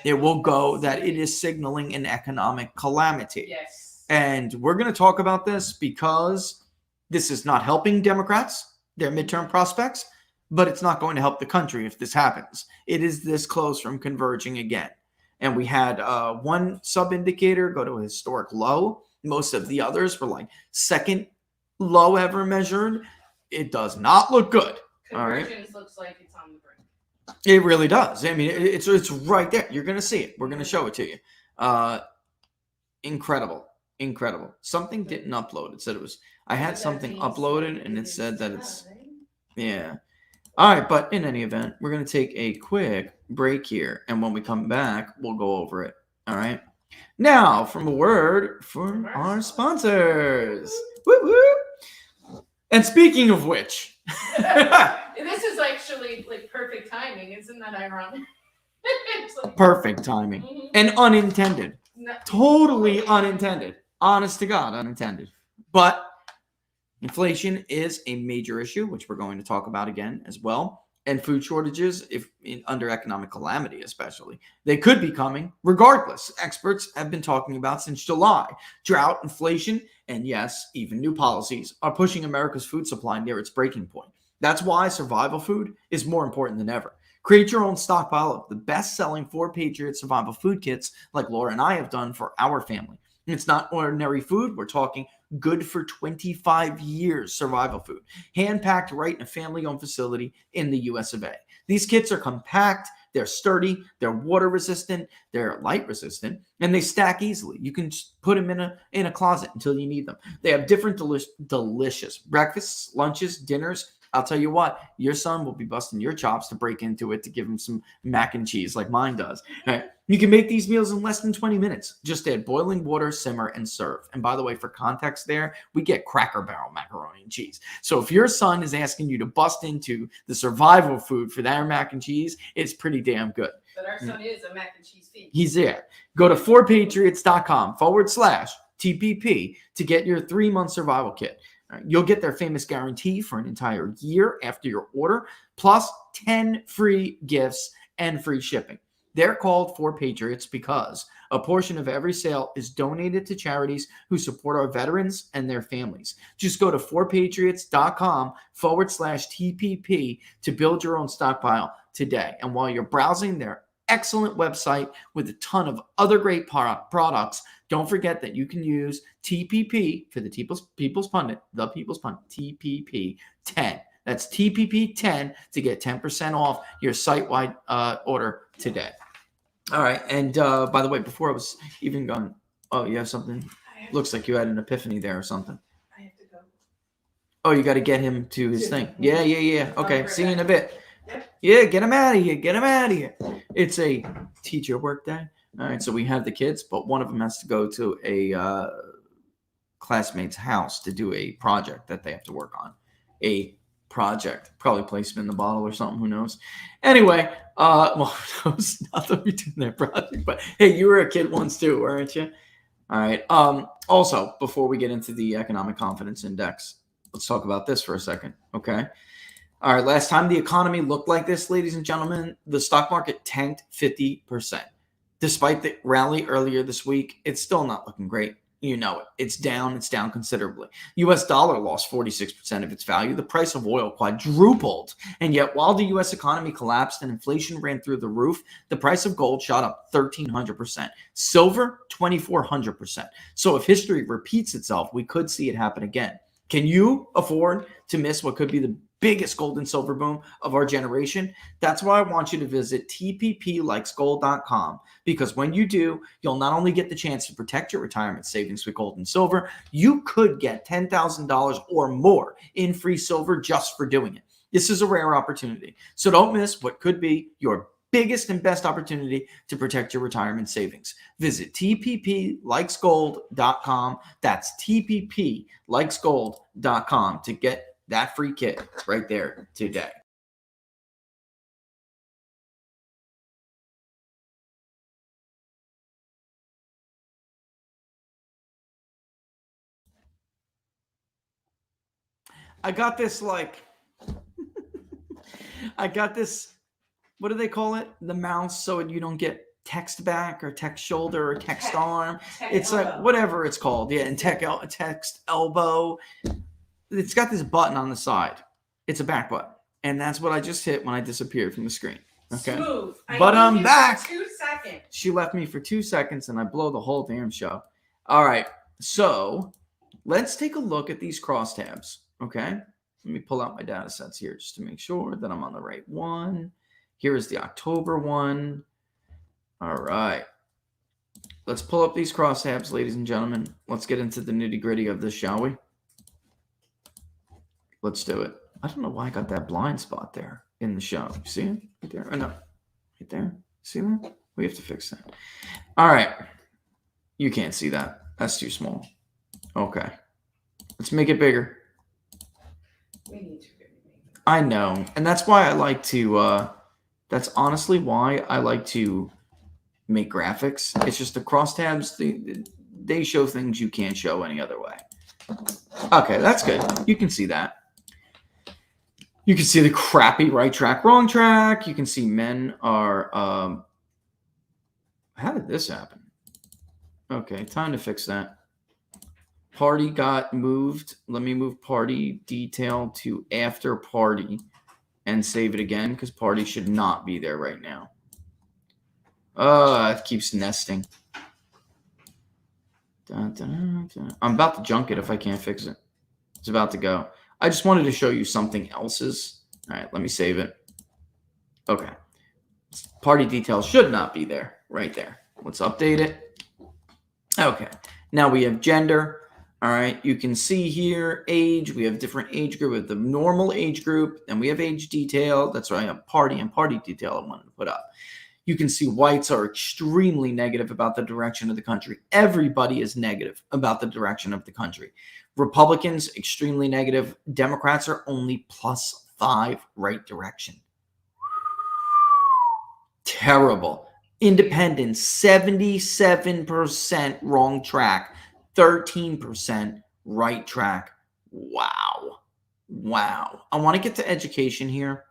It will go that it is signaling an economic calamity. Yes. And we're going to talk about this because this is not helping Democrats, their midterm prospects, but it's not going to help the country if this happens. It is this close from converging again. And we had one sub indicator go to a historic low. Most of the others were like second low ever measured. It does not look good. All right. Convergence looks like it's on the brink. It really does. I mean, it's right there. You're going to see it. We're going to show it to you. Incredible. Something didn't upload. It said it was, I had something uploaded and it said that it's, yeah. All right. But in any event, we're going to take a quick break here. And when we come back, we'll go over it. All right. Now, from a word from our sponsors. Woo woo. And speaking of which, This is actually like perfect timing. Isn't that ironic? It's like, perfect timing and unintended. no- Totally unintended. Honest to God, unintended. But inflation is a major issue, which we're going to talk about again as well. And food shortages, under economic calamity especially, they could be coming regardless. Experts have been talking about since July. Drought, inflation, and yes, even new policies are pushing America's food supply near its breaking point. That's why survival food is more important than ever. Create your own stockpile of the best-selling 4 Patriot survival food kits like Laura and I have done for our family. It's not ordinary food. We're talking good for 25 years survival food, hand-packed right in a family-owned facility in the US of A. These kits are compact, they're sturdy, they're water-resistant, they're light-resistant, and they stack easily. You can just put them in a closet until you need them. They have different delicious breakfasts, lunches, dinners. I'll tell you what, your son will be busting your chops to break into it to give him some mac and cheese like mine does. Right? You can make these meals in less than 20 minutes. Just add boiling water, simmer, and serve. And by the way, for context there, we get Cracker Barrel macaroni and cheese. So if your son is asking you to bust into the survival food for their mac and cheese, it's pretty damn good. But our son is a mac and cheese fiend. He's there. Go to 4patriots.com/TPP to get your 3-month survival kit. You'll get their famous guarantee for an entire year after your order, plus 10 free gifts and free shipping. They're called 4 Patriots because a portion of every sale is donated to charities who support our veterans and their families. Just go to 4patriots.com/TPP to build your own stockpile today. And while you're browsing their excellent website with a ton of other great products, don't forget that you can use TPP for the People's Pundit, TPP 10. That's TPP 10 to get 10% off your site-wide order today. All right. And by the way, before I was even gone, oh, you have something? Looks like you had an epiphany there or something. I have to go. Oh, you got to get him to his thing. Yeah. Okay. See you in a bit. Yep. Yeah, get him out of here. It's a teacher work day. All right, so we have the kids, but one of them has to go to a classmate's house to do a project that they have to work on. A project, probably place them in the bottle or something, who knows. Anyway, well, who knows? Not that we're doing that project, but hey, you were a kid once too, weren't you? All right. Also, before we get into the economic confidence index, let's talk about this for a second, okay? All right, last time the economy looked like this, ladies and gentlemen, the stock market tanked 50%. Despite the rally earlier this week, it's still not looking great. You know it. It's down considerably. US dollar lost 46% of its value. The price of oil quadrupled. And yet, while the US economy collapsed and inflation ran through the roof, the price of gold shot up 1,300%. Silver, 2,400%. So if history repeats itself, we could see it happen again. Can you afford to miss what could be the biggest gold and silver boom of our generation? That's why I want you to visit tpplikesgold.com, because when you do, you'll not only get the chance to protect your retirement savings with gold and silver, you could get $10,000 or more in free silver just for doing it. This is a rare opportunity, so don't miss what could be your biggest and best opportunity to protect your retirement savings. Visit tpplikesgold.com. That's tpplikesgold.com to get that free kit right there today. I got this what do they call it? The mouse, so you don't get text back or text shoulder or text arm. It's like whatever it's called. Yeah, and text elbow. It's got this button on the side. It's a back button. And that's what I just hit when I disappeared from the screen. Okay. Smooth. But I'm back. 2 seconds. second. She left me for 2 seconds and I blow the whole damn show. All right. So let's take a look at these crosstabs. Okay. Let me pull out my data sets here just to make sure that I'm on the right one. Here is the October one. All right. Let's pull up these crosstabs, ladies and gentlemen. Let's get into the nitty gritty of this, shall we? Let's do it. I don't know why I got that blind spot there in the show. You see it? Right there? Oh, no. Right there. See that? We have to fix that. All right. You can't see that. That's too small. Okay. Let's make it bigger. We need to. I know. And that's why I like to, that's honestly why I like to make graphics. It's just the crosstabs, they show things you can't show any other way. Okay, that's good. You can see that. You can see the crappy right track, wrong track. You can see men are, how did this happen? Okay, time to fix that. Party got moved. Let me move party detail to after party and save it again because party should not be there right now. It keeps nesting. I'm about to junk it if I can't fix it. It's about to go. I just wanted to show you something else's. All right, let me save it. Okay. Party details should not be there. Right there. Let's update it. Okay. Now we have gender. All right. You can see here age. We have different age group with the normal age group. And we have age detail. That's why I have party and party detail I wanted to put up. You can see whites are extremely negative about the direction of the country. Everybody is negative about the direction of the country. Republicans, extremely negative. Democrats are only +5 right direction. Terrible. Independents, 77% wrong track, 13% right track. Wow. Wow. I want to get to education here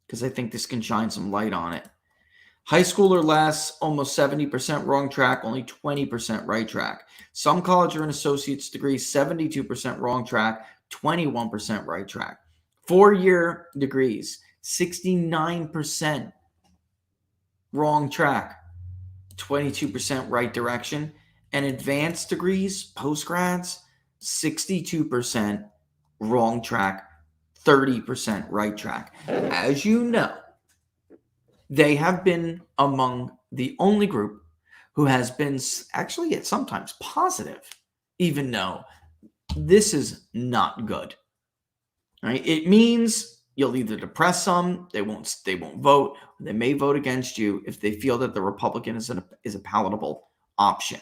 because I think this can shine some light on it. High school or less, almost 70% wrong track, only 20% right track. Some college or an associate's degree, 72% wrong track, 21% right track. 4-year degrees, 69% wrong track, 22% right direction. And advanced degrees, postgrads, 62% wrong track, 30% right track. As you know, they have been among the only group who has been actually at sometimes positive, even though this is not good. Right? It means you'll either depress some, they won't vote, or they may vote against you if they feel that the Republican is a palatable option.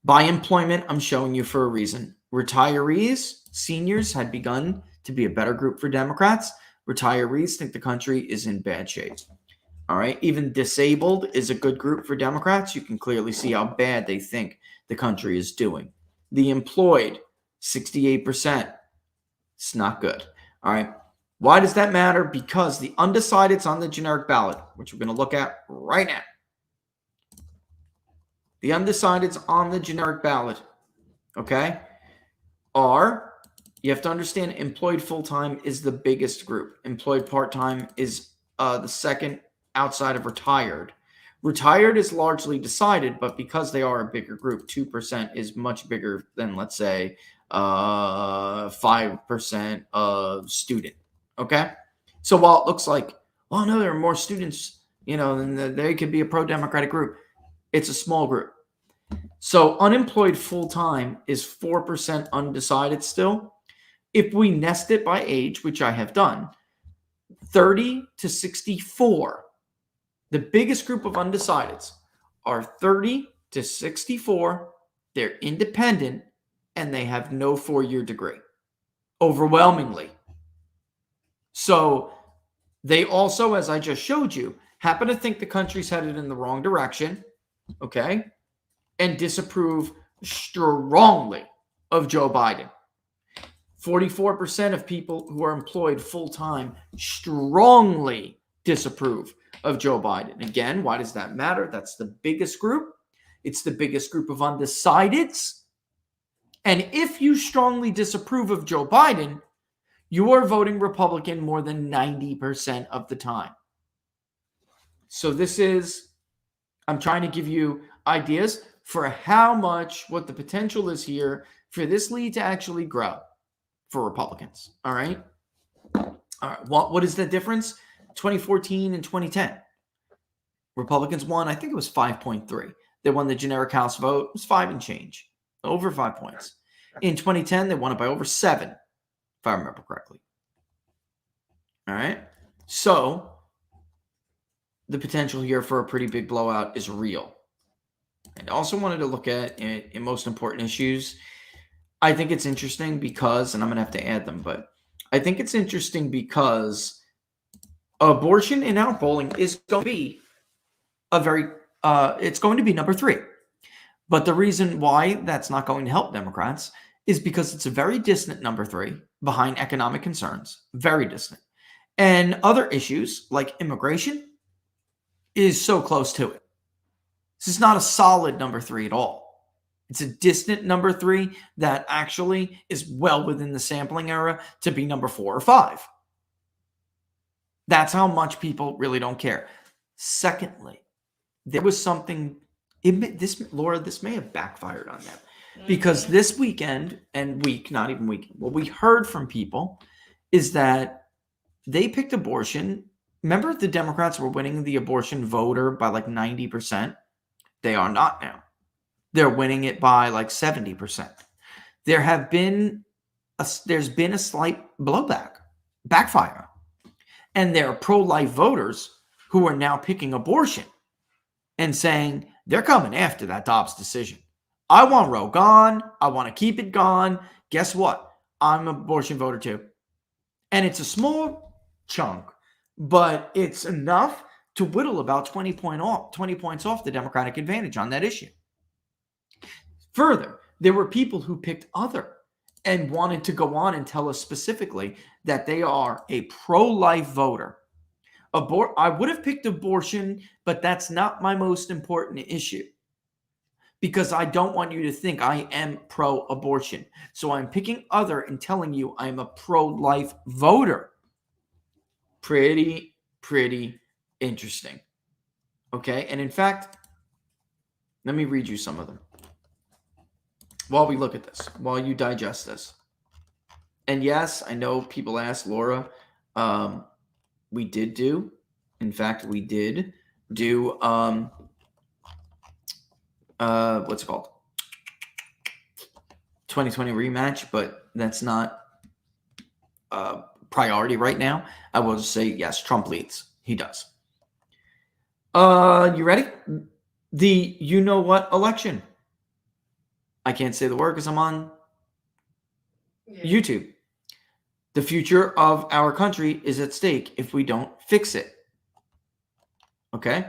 By employment, I'm showing you for a reason. Retirees, seniors had begun to be a better group for Democrats. Retirees think the country is in bad shape. All right. Even disabled is a good group for Democrats. You can clearly see how bad they think the country is doing. The employed, 68%. It's not good. All right. Why does that matter? Because the undecideds on the generic ballot, which we're going to look at right now. The undecideds on the generic ballot, okay, are, you have to understand, employed full-time is the biggest group. Employed part-time is the second outside of retired. Retired is largely decided, but because they are a bigger group, 2% is much bigger than, let's say, 5% of student. Okay? So while it looks like, oh no, there are more students, then they could be a pro-democratic group. It's a small group. So unemployed full-time is 4% undecided still. If we nest it by age, which I have done, 30 to 64, the biggest group of undecideds are 30 to 64. They're independent and they have no 4-year degree, overwhelmingly. So they also, as I just showed you, happen to think the country's headed in the wrong direction, okay, and disapprove strongly of Joe Biden. 44% of people who are employed full-time strongly disapprove of Joe Biden. Again, why does that matter? That's the biggest group. It's the biggest group of undecideds. And if you strongly disapprove of Joe Biden, you are voting Republican more than 90% of the time. So this is I'm trying to give you ideas for how much, what the potential is here for this lead to actually grow for Republicans. All right. All right. What is the difference? 2014 and 2010. Republicans won, I think it was 5.3. They won the generic House vote. It was 5 and change, over 5 points. In 2010, they won it by over 7, if I remember correctly. All right. So the potential here for a pretty big blowout is real. I also wanted to look at in most important issues. I think it's interesting because, and I'm going to have to add them, but I think it's interesting because abortion in our polling is going to be it's going to be number 3. But the reason why that's not going to help Democrats is because it's a very distant number 3 behind economic concerns, very distant. And other issues like immigration is so close to it. This is not a solid number 3 at all. It's a distant number 3 that actually is well within the sampling era to be number 4 or 5. That's how much people really don't care. Secondly, there was something, this may have backfired on them. Because this weekend what we heard from people is that they picked abortion. Remember, the Democrats were winning the abortion voter by like 90%. They are not now. They're winning it by like 70%. There's been a slight backfire. And there are pro-life voters who are now picking abortion and saying they're coming after that Dobbs decision. I want Roe gone. I want to keep it gone. Guess what? I'm an abortion voter too. And it's a small chunk, but it's enough to whittle about 20 points off the Democratic advantage on that issue. Further, there were people who picked other and wanted to go on and tell us specifically that they are a pro-life voter. I would have picked abortion, but that's not my most important issue because I don't want you to think I am pro-abortion. So I'm picking other and telling you I'm a pro-life voter. Pretty interesting. Okay, and in fact, let me read you some of them while we look at this, while you digest this. And yes, I know people ask Laura, we did do what's it called? 2020 rematch, but that's not priority right now. I will just say, yes, Trump leads. He does. You ready? The you know what election. I can't say the word because I'm on YouTube. The future of our country is at stake if we don't fix it. Okay?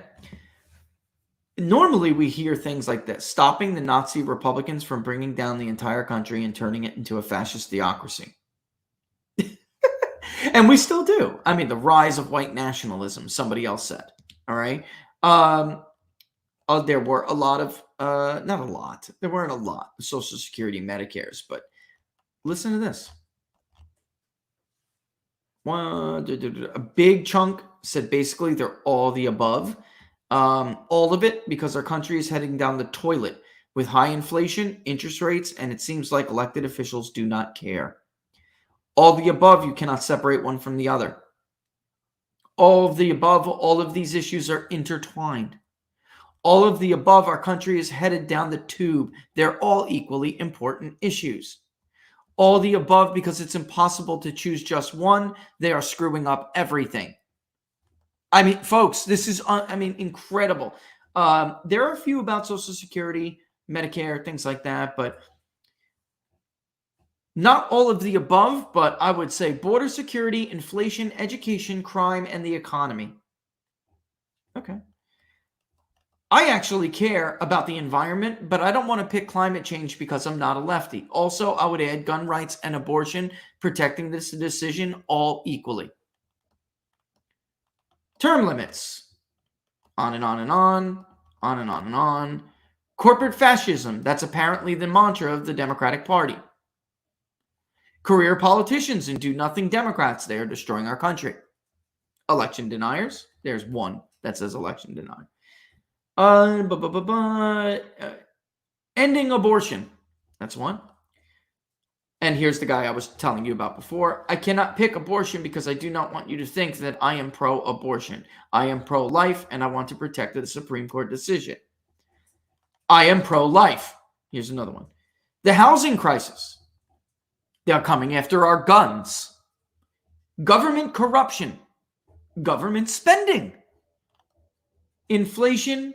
Normally, we hear things like this: stopping the Nazi Republicans from bringing down the entire country and turning it into a fascist theocracy. And we still do. I mean, the rise of white nationalism, somebody else said. All right? There were a lot of, not a lot. There weren't a lot of Social Security Medicares, but listen to this. A big chunk said basically they're all the above. All of it because our country is heading down the toilet with high inflation, interest rates, and it seems like elected officials do not care. All the above, you cannot separate one from the other. All of the above, all of these issues are intertwined. All of the above, our country is headed down the tube. They're all equally important issues. All the above, because it's impossible to choose just one, they are screwing up everything. I mean, folks, this is, incredible. There are a few about Social Security, Medicare, things like that, but not all of the above, but I would say border security, inflation, education, crime, and the economy. Okay. I actually care about the environment, but I don't want to pick climate change because I'm not a lefty. Also, I would add gun rights and abortion, protecting this decision all equally. Term limits. On and on and on. On and on and on. Corporate fascism. That's apparently the mantra of the Democratic Party. Career politicians and do-nothing Democrats. They are destroying our country. Election deniers. There's one that says election denier. Ending abortion. That's one. And here's the guy I was telling you about before. I cannot pick abortion because I do not want you to think that I am pro-abortion. I am pro-life, and I want to protect the Supreme Court decision. I am pro-life. Here's another one. The housing crisis. They're coming after our guns. Government corruption. Government spending. Inflation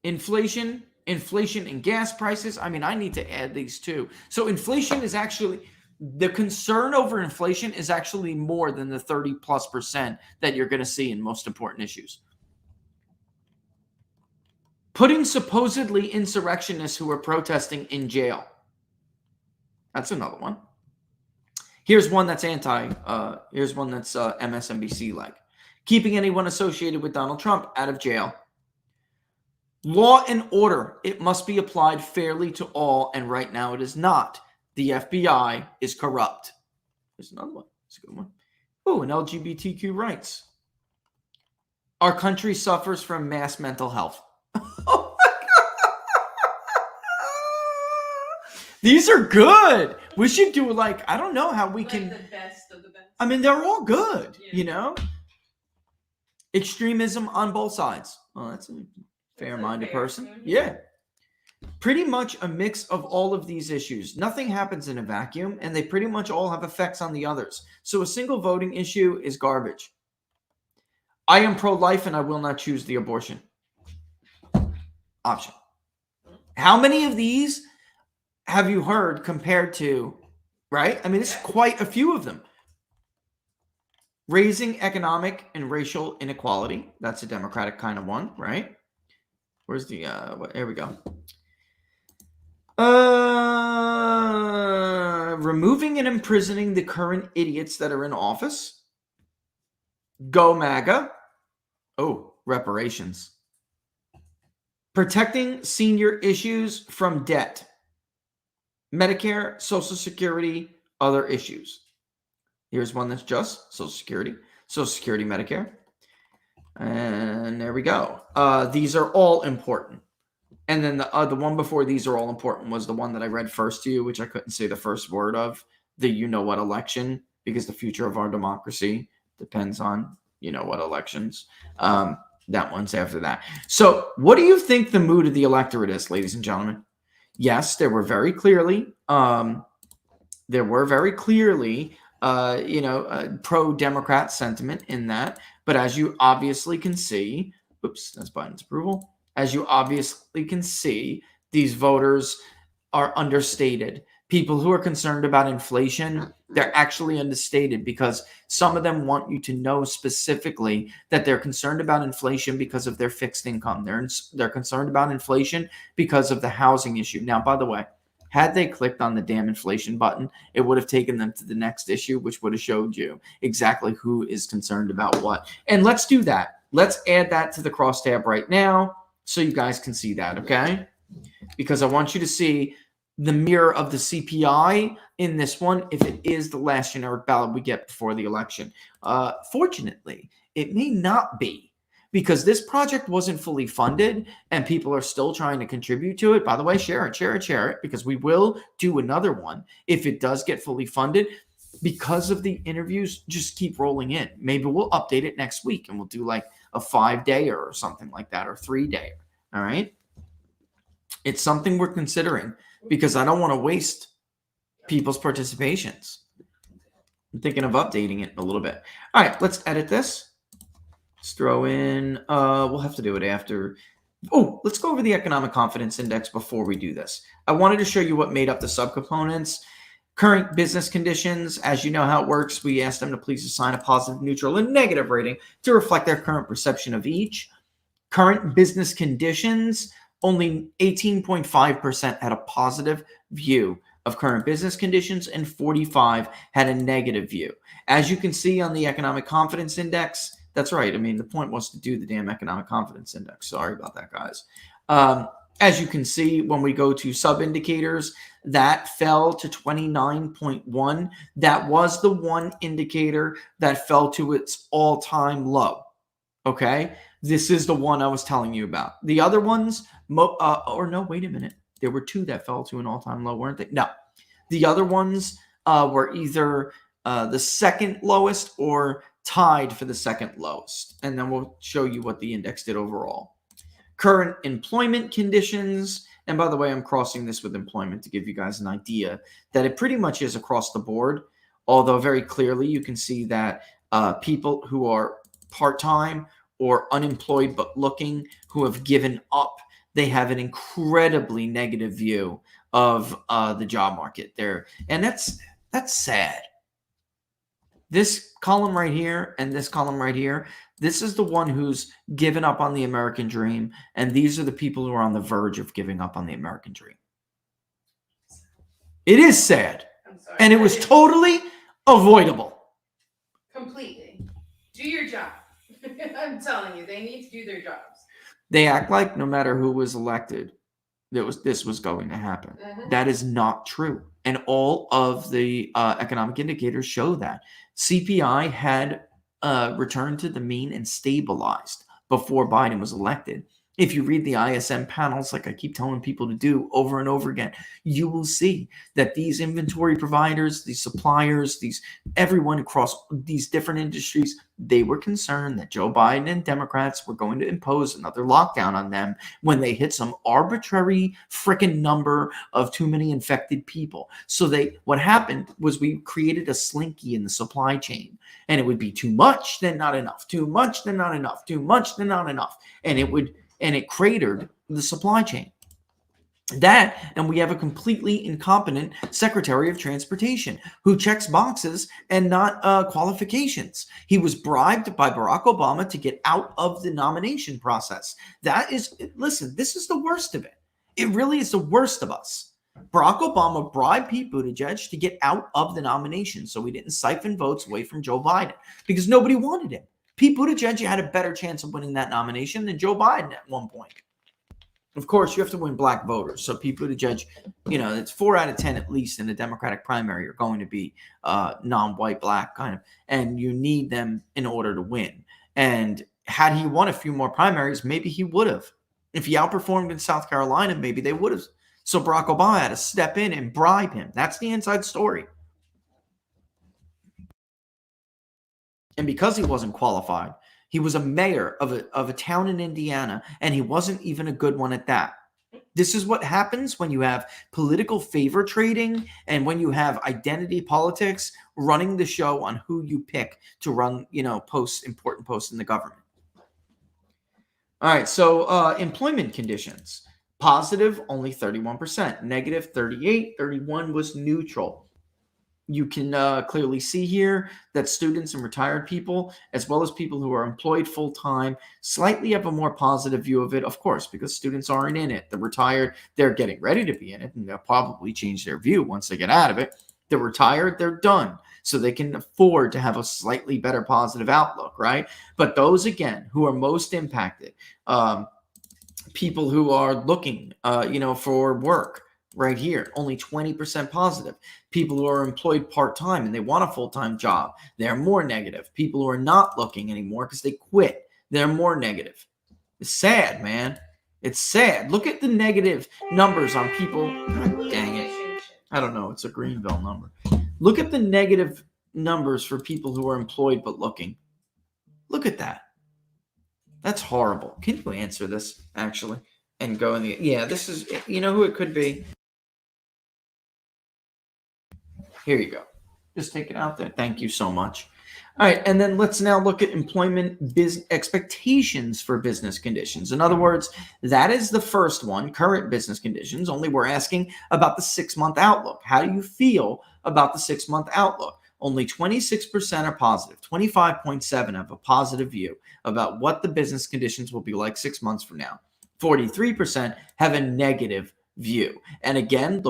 and gas prices. I mean, I need to add these too. So inflation is actually, the concern over inflation is actually more than the 30+% that you're going to see in most important issues. Putting supposedly insurrectionists who are protesting in jail. That's another one. Here's one that's here's one that's MSNBC-like. Keeping anyone associated with Donald Trump out of jail. Law and order. It must be applied fairly to all, and right now it is not. The FBI is corrupt. There's another one. It's a good one. Oh, and LGBTQ rights. Our country suffers from mass mental health. Oh my God. These are good. We should do I don't know how we can. The best of the best. I mean, they're all good, you know? Extremism on both sides. Well, that's a fair-minded person. Yeah. Pretty much a mix of all of these issues. Nothing happens in a vacuum, and they pretty much all have effects on the others. So a single voting issue is garbage. I am pro-life, and I will not choose the abortion option. How many of these have you heard compared to, right? I mean, it's quite a few of them. Raising economic and racial inequality. That's a Democratic kind of one, right? Where's the, here we go. Removing and imprisoning the current idiots that are in office. Go MAGA. Oh, reparations. Protecting senior issues from debt. Medicare, Social Security, other issues. Here's one that's just Social Security, Medicare. And there we go. These are all important. And then the one before these are all important was the one that I read first to you, which I couldn't say the first word of, the you-know-what election, because the future of our democracy depends on you-know-what elections. That one's after that. So what do you think the mood of the electorate is, ladies and gentlemen? Yes, there were very clearly pro-Democrat sentiment in that. But as you obviously can see, oops, that's Biden's approval. As you obviously can see, these voters are understated. People who are concerned about inflation, they're actually understated because some of them want you to know specifically that they're concerned about inflation because of their fixed income. They're concerned about inflation because of the housing issue. Now, by the way, had they clicked on the damn inflation button, it would have taken them to the next issue, which would have showed you exactly who is concerned about what. And let's do that. Let's add that to the crosstab right now so you guys can see that, okay? Because I want you to see the mirror of the CPI in this one if it is the last generic ballot we get before the election. Fortunately, it may not be, because this project wasn't fully funded and people are still trying to contribute to it. By the way, share it, because we will do another one if it does get fully funded. Because of the interviews, just keep rolling in. Maybe we'll update it next week and we'll do like a 5-dayer or something like that, or 3-dayer. All right. It's something we're considering because I don't want to waste people's participations. I'm thinking of updating it a little bit. All right, let's edit this. Let's throw in, we'll have to do it after. Oh, let's go over the economic confidence index before we do this. I wanted to show you what made up the subcomponents. Current business conditions, as you know how it works, we asked them to please assign a positive, neutral, and negative rating to reflect their current perception of each. Current business conditions, only 18.5% had a positive view of current business conditions and 45 had a negative view. As you can see on the economic confidence index, that's right. I mean, the point was to do the damn economic confidence index. Sorry about that, guys. As you can see, when we go to sub-indicators, that fell to 29.1. That was the one indicator that fell to its all-time low. Okay? This is the one I was telling you about. The other ones, or no, wait a minute. There were 2 that fell to an all-time low, weren't they? No. The other ones were either the second lowest or tied for the second lowest. And then we'll show you what the index did overall. Current employment conditions. And by the way, I'm crossing this with employment to give you guys an idea that it pretty much is across the board. Although very clearly you can see that people who are part-time or unemployed but looking, who have given up, they have an incredibly negative view of the job market there. And that's sad. This column right here and this column right here, this is the one who's given up on the American dream. And these are the people who are on the verge of giving up on the American dream. It is sad. I'm sorry. And it was totally avoidable. Completely. Do your job. I'm telling you, they need to do their jobs. They act like no matter who was elected, this was going to happen. Mm-hmm. That is not true. And all of the economic indicators show that. CPI had returned to the mean and stabilized before Biden was elected. If you read the ISM panels, like I keep telling people to do over and over again, you will see that these inventory providers, these suppliers, everyone across these different industries, they were concerned that Joe Biden and Democrats were going to impose another lockdown on them when they hit some arbitrary freaking number of too many infected people. So what happened was we created a slinky in the supply chain, and it would be too much, then not enough, too much, then not enough, too much, then not enough. And it cratered the supply chain. And we have a completely incompetent Secretary of Transportation who checks boxes and not qualifications. He was bribed by Barack Obama to get out of the nomination process. Listen, this is the worst of it. It really is the worst of us. Barack Obama bribed Pete Buttigieg to get out of the nomination so he didn't siphon votes away from Joe Biden because nobody wanted him. Pete Buttigieg had a better chance of winning that nomination than Joe Biden at one point. Of course, you have to win black voters. So Pete Buttigieg, it's 4 out of 10 at least in the Democratic primary are going to be non-white, black kind of, and you need them in order to win. And had he won a few more primaries, maybe he would have. If he outperformed in South Carolina, maybe they would have. So Barack Obama had to step in and bribe him. That's the inside story. And because he wasn't qualified, he was a mayor of a town in Indiana, and he wasn't even a good one at that. This is what happens when you have political favor trading and when you have identity politics running the show on who you pick to run, important posts in the government. All right, so employment conditions. Positive, only 31%. Negative, 38. 31 was neutral. You can clearly see here that students and retired people, as well as people who are employed full-time, slightly have a more positive view of it, of course, because students aren't in it. The retired, they're getting ready to be in it, and they'll probably change their view once they get out of it. The retired, they're done, so they can afford to have a slightly better positive outlook, right? But those, again, who are most impacted, people who are looking, for work, right here, only 20% positive. People who are employed part-time and they want a full-time job, they're more negative. People who are not looking anymore because they quit, they're more negative. It's sad, man. It's sad. Look at the negative numbers on people. God dang it. I don't know. It's a Greenville number. Look at the negative numbers for people who are employed but looking. Look at that. That's horrible. Can you answer this, actually? And go in the... Yeah, this is... You know who it could be? Here you go. Just take it out there. Thank you so much. All right, and then let's now look at employment expectations for business conditions. In other words, that is the first one, current business conditions, only we're asking about the 6-month outlook. How do you feel about the 6-month outlook? Only 26% are positive. 25.7% have a positive view about what the business conditions will be like 6 months from now. 43% have a negative view. And again,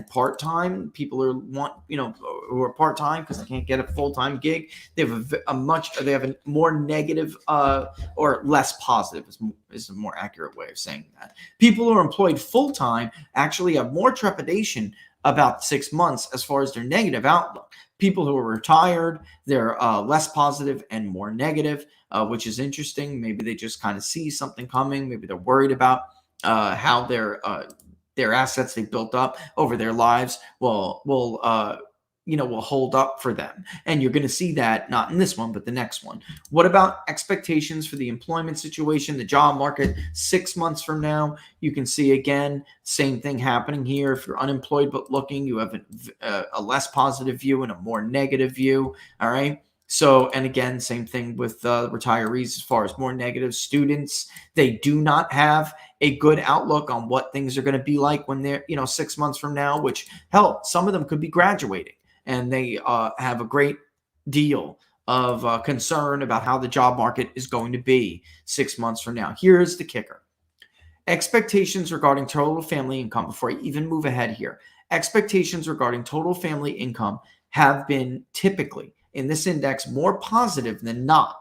part-time people who are part-time because they can't get a full-time gig. They have a more negative or less positive is a more accurate way of saying that. People who are employed full-time actually have more trepidation about 6 months as far as their negative outlook. People who are retired, they're less positive and more negative, which is interesting. Maybe they just kind of see something coming. Maybe they're worried about how their assets they built up over their lives will hold up for them. And you're going to see that not in this one, but the next one. What about expectations for the employment situation, the job market 6 months from now? You can see again, same thing happening here. If you're unemployed but looking, you have a less positive view and a more negative view. All right. So, and again, same thing with retirees as far as more negative. Students, they do not have a good outlook on what things are going to be like when they're, 6 months from now, which, hell, some of them could be graduating and they have a great deal of concern about how the job market is going to be 6 months from now. Here's the kicker. Expectations regarding total family income, before I even move ahead here, expectations regarding total family income have been typically in this index more positive than not.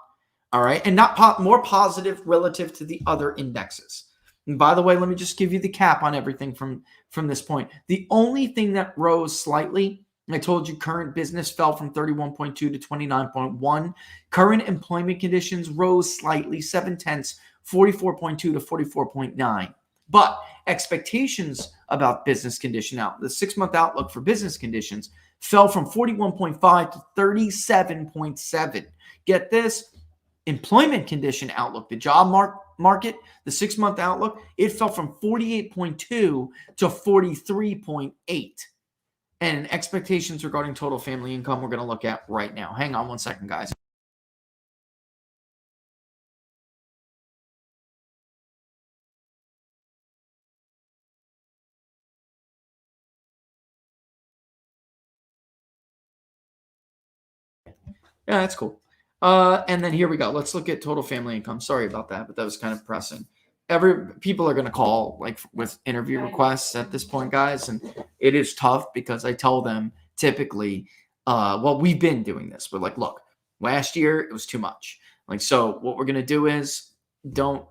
All right. And not more positive relative to the other indexes. And by the way, let me just give you the cap on everything from this point. The only thing that rose slightly, I told you current business fell from 31.2 to 29.1. Current employment conditions rose slightly, 0.7, 44.2 to 44.9. But expectations about business condition the 6-month outlook for business conditions fell from 41.5 to 37.7. Get this, employment condition outlook, the job market, the 6-month outlook, it fell from 48.2 to 43.8. And expectations regarding total family income we're going to look at right now. Hang on one second, guys. Yeah, that's cool. And then here we go. Let's look at total family income. Sorry about that, but that was kind of pressing. People are going to call like with interview requests at this point, guys. And it is tough because I tell them typically, we've been doing this. We're like, look, last year it was too much. Like, so what we're going to do is don't,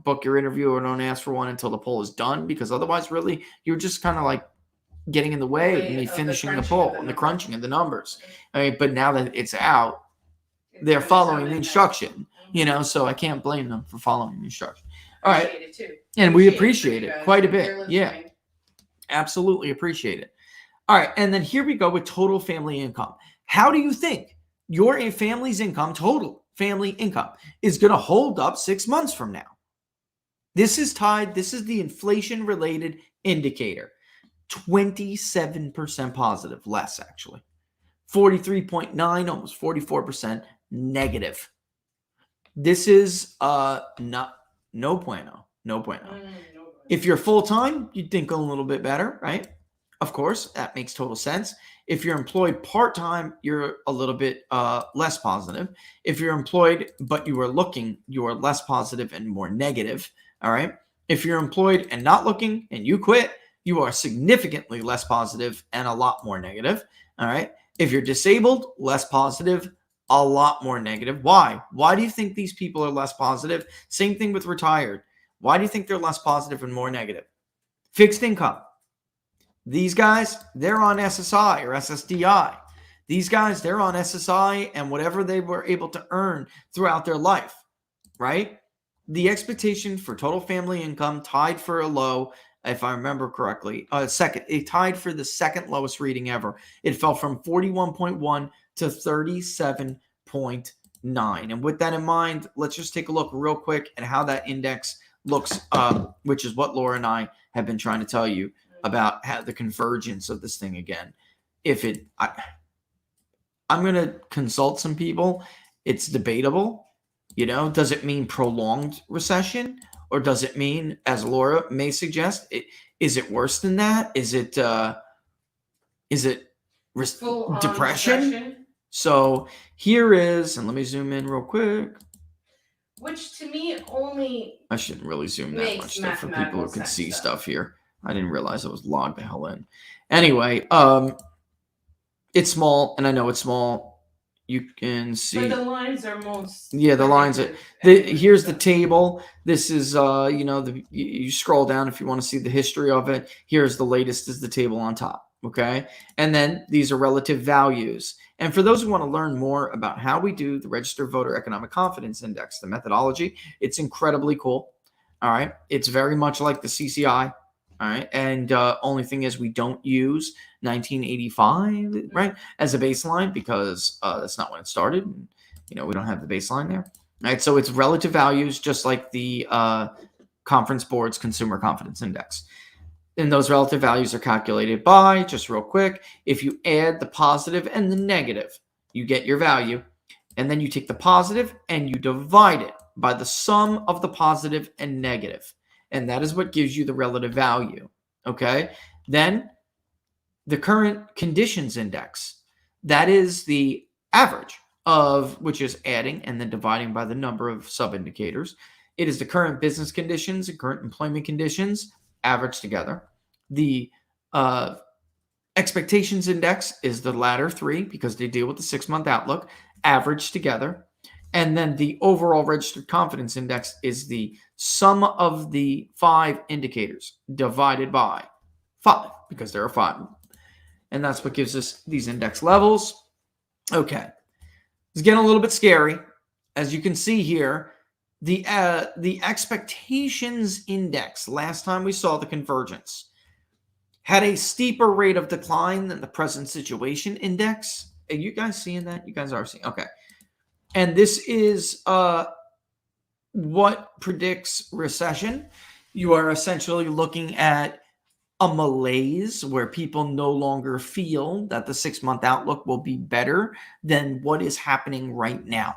book your interview or don't ask for one until the poll is done, because otherwise really you're just kind of like getting in the way of me finishing the poll and the crunching of the numbers. I mean, but now that it's out, they're following the instruction, so I can't blame them for following the instruction. All right. And we appreciate it quite a bit. Yeah, absolutely appreciate it. All right. And then here we go with total family income. How do you think your family's income, total family income, is going to hold up 6 months from now? This is the inflation related indicator. 27% positive, less actually. 43.9, almost 44% negative. This is no bueno. If you're full-time, you'd think a little bit better, right? Of course, that makes total sense. If you're employed part-time, you're a little bit less positive. If you're employed, but you are looking, you are less positive and more negative, all right? If you're employed and not looking and you quit, you are significantly less positive and a lot more negative, all right? If you're disabled, less positive, a lot more negative. Why? Why do you think these people are less positive? Same thing with retired. Why do you think they're less positive and more negative? Fixed income. These guys, they're on SSI or SSDI. These guys, they're on SSI and whatever they were able to earn throughout their life, right? The expectation for total family income tied for a low, if I remember correctly, it tied for the second lowest reading ever. It fell from 41.1 to 37.9. And with that in mind, let's just take a look real quick at how that index looks, which is what Laura and I have been trying to tell you about, how the convergence of this thing again. I'm going to consult some people. It's debatable. Does it mean prolonged recession? Or does it mean, as Laura may suggest, is it worse than that? Is it depression? So here is, and let me zoom in real quick. Which to me only I shouldn't really zoom that much stuff for people who can see stuff here. I didn't realize it was logged the hell in. Anyway, it's small, and I know it's small. You can see. But the lines are most. Yeah, the lines are. Here's the table. This is, you scroll down if you want to see the history of it. Here's the latest is the table on top, Okay. And then these are relative values. And for those who want to learn more about how we do the Registered Voter Economic Confidence Index, the methodology, it's incredibly cool. All right. It's very much like the CCI. All right. And only thing is we don't use 1985, right, as a baseline because that's not when it started. And, we don't have the baseline there. All right. So it's relative values, just like the Conference Board's Consumer Confidence Index. And those relative values are calculated by, just real quick, if you add the positive and the negative, you get your value. And then you take the positive and you divide it by the sum of the positive and negative. And that is what gives you the relative value. Okay. Then the current conditions index, that is the average of which is adding and then dividing by the number of sub-indicators. It is the current business conditions and current employment conditions averaged together. The expectations index is the latter three because they deal with the 6-month outlook, averaged together. And then the overall registered confidence index is the sum of the 5 indicators divided by 5 because there are 5. And that's what gives us these index levels. Okay. It's getting a little bit scary. As you can see here, the expectations index, last time we saw the convergence, had a steeper rate of decline than the present situation index. Are you guys seeing that? You guys are seeing. Okay. And this is what predicts recession. You are essentially looking at a malaise where people no longer feel that the 6-month outlook will be better than what is happening right now.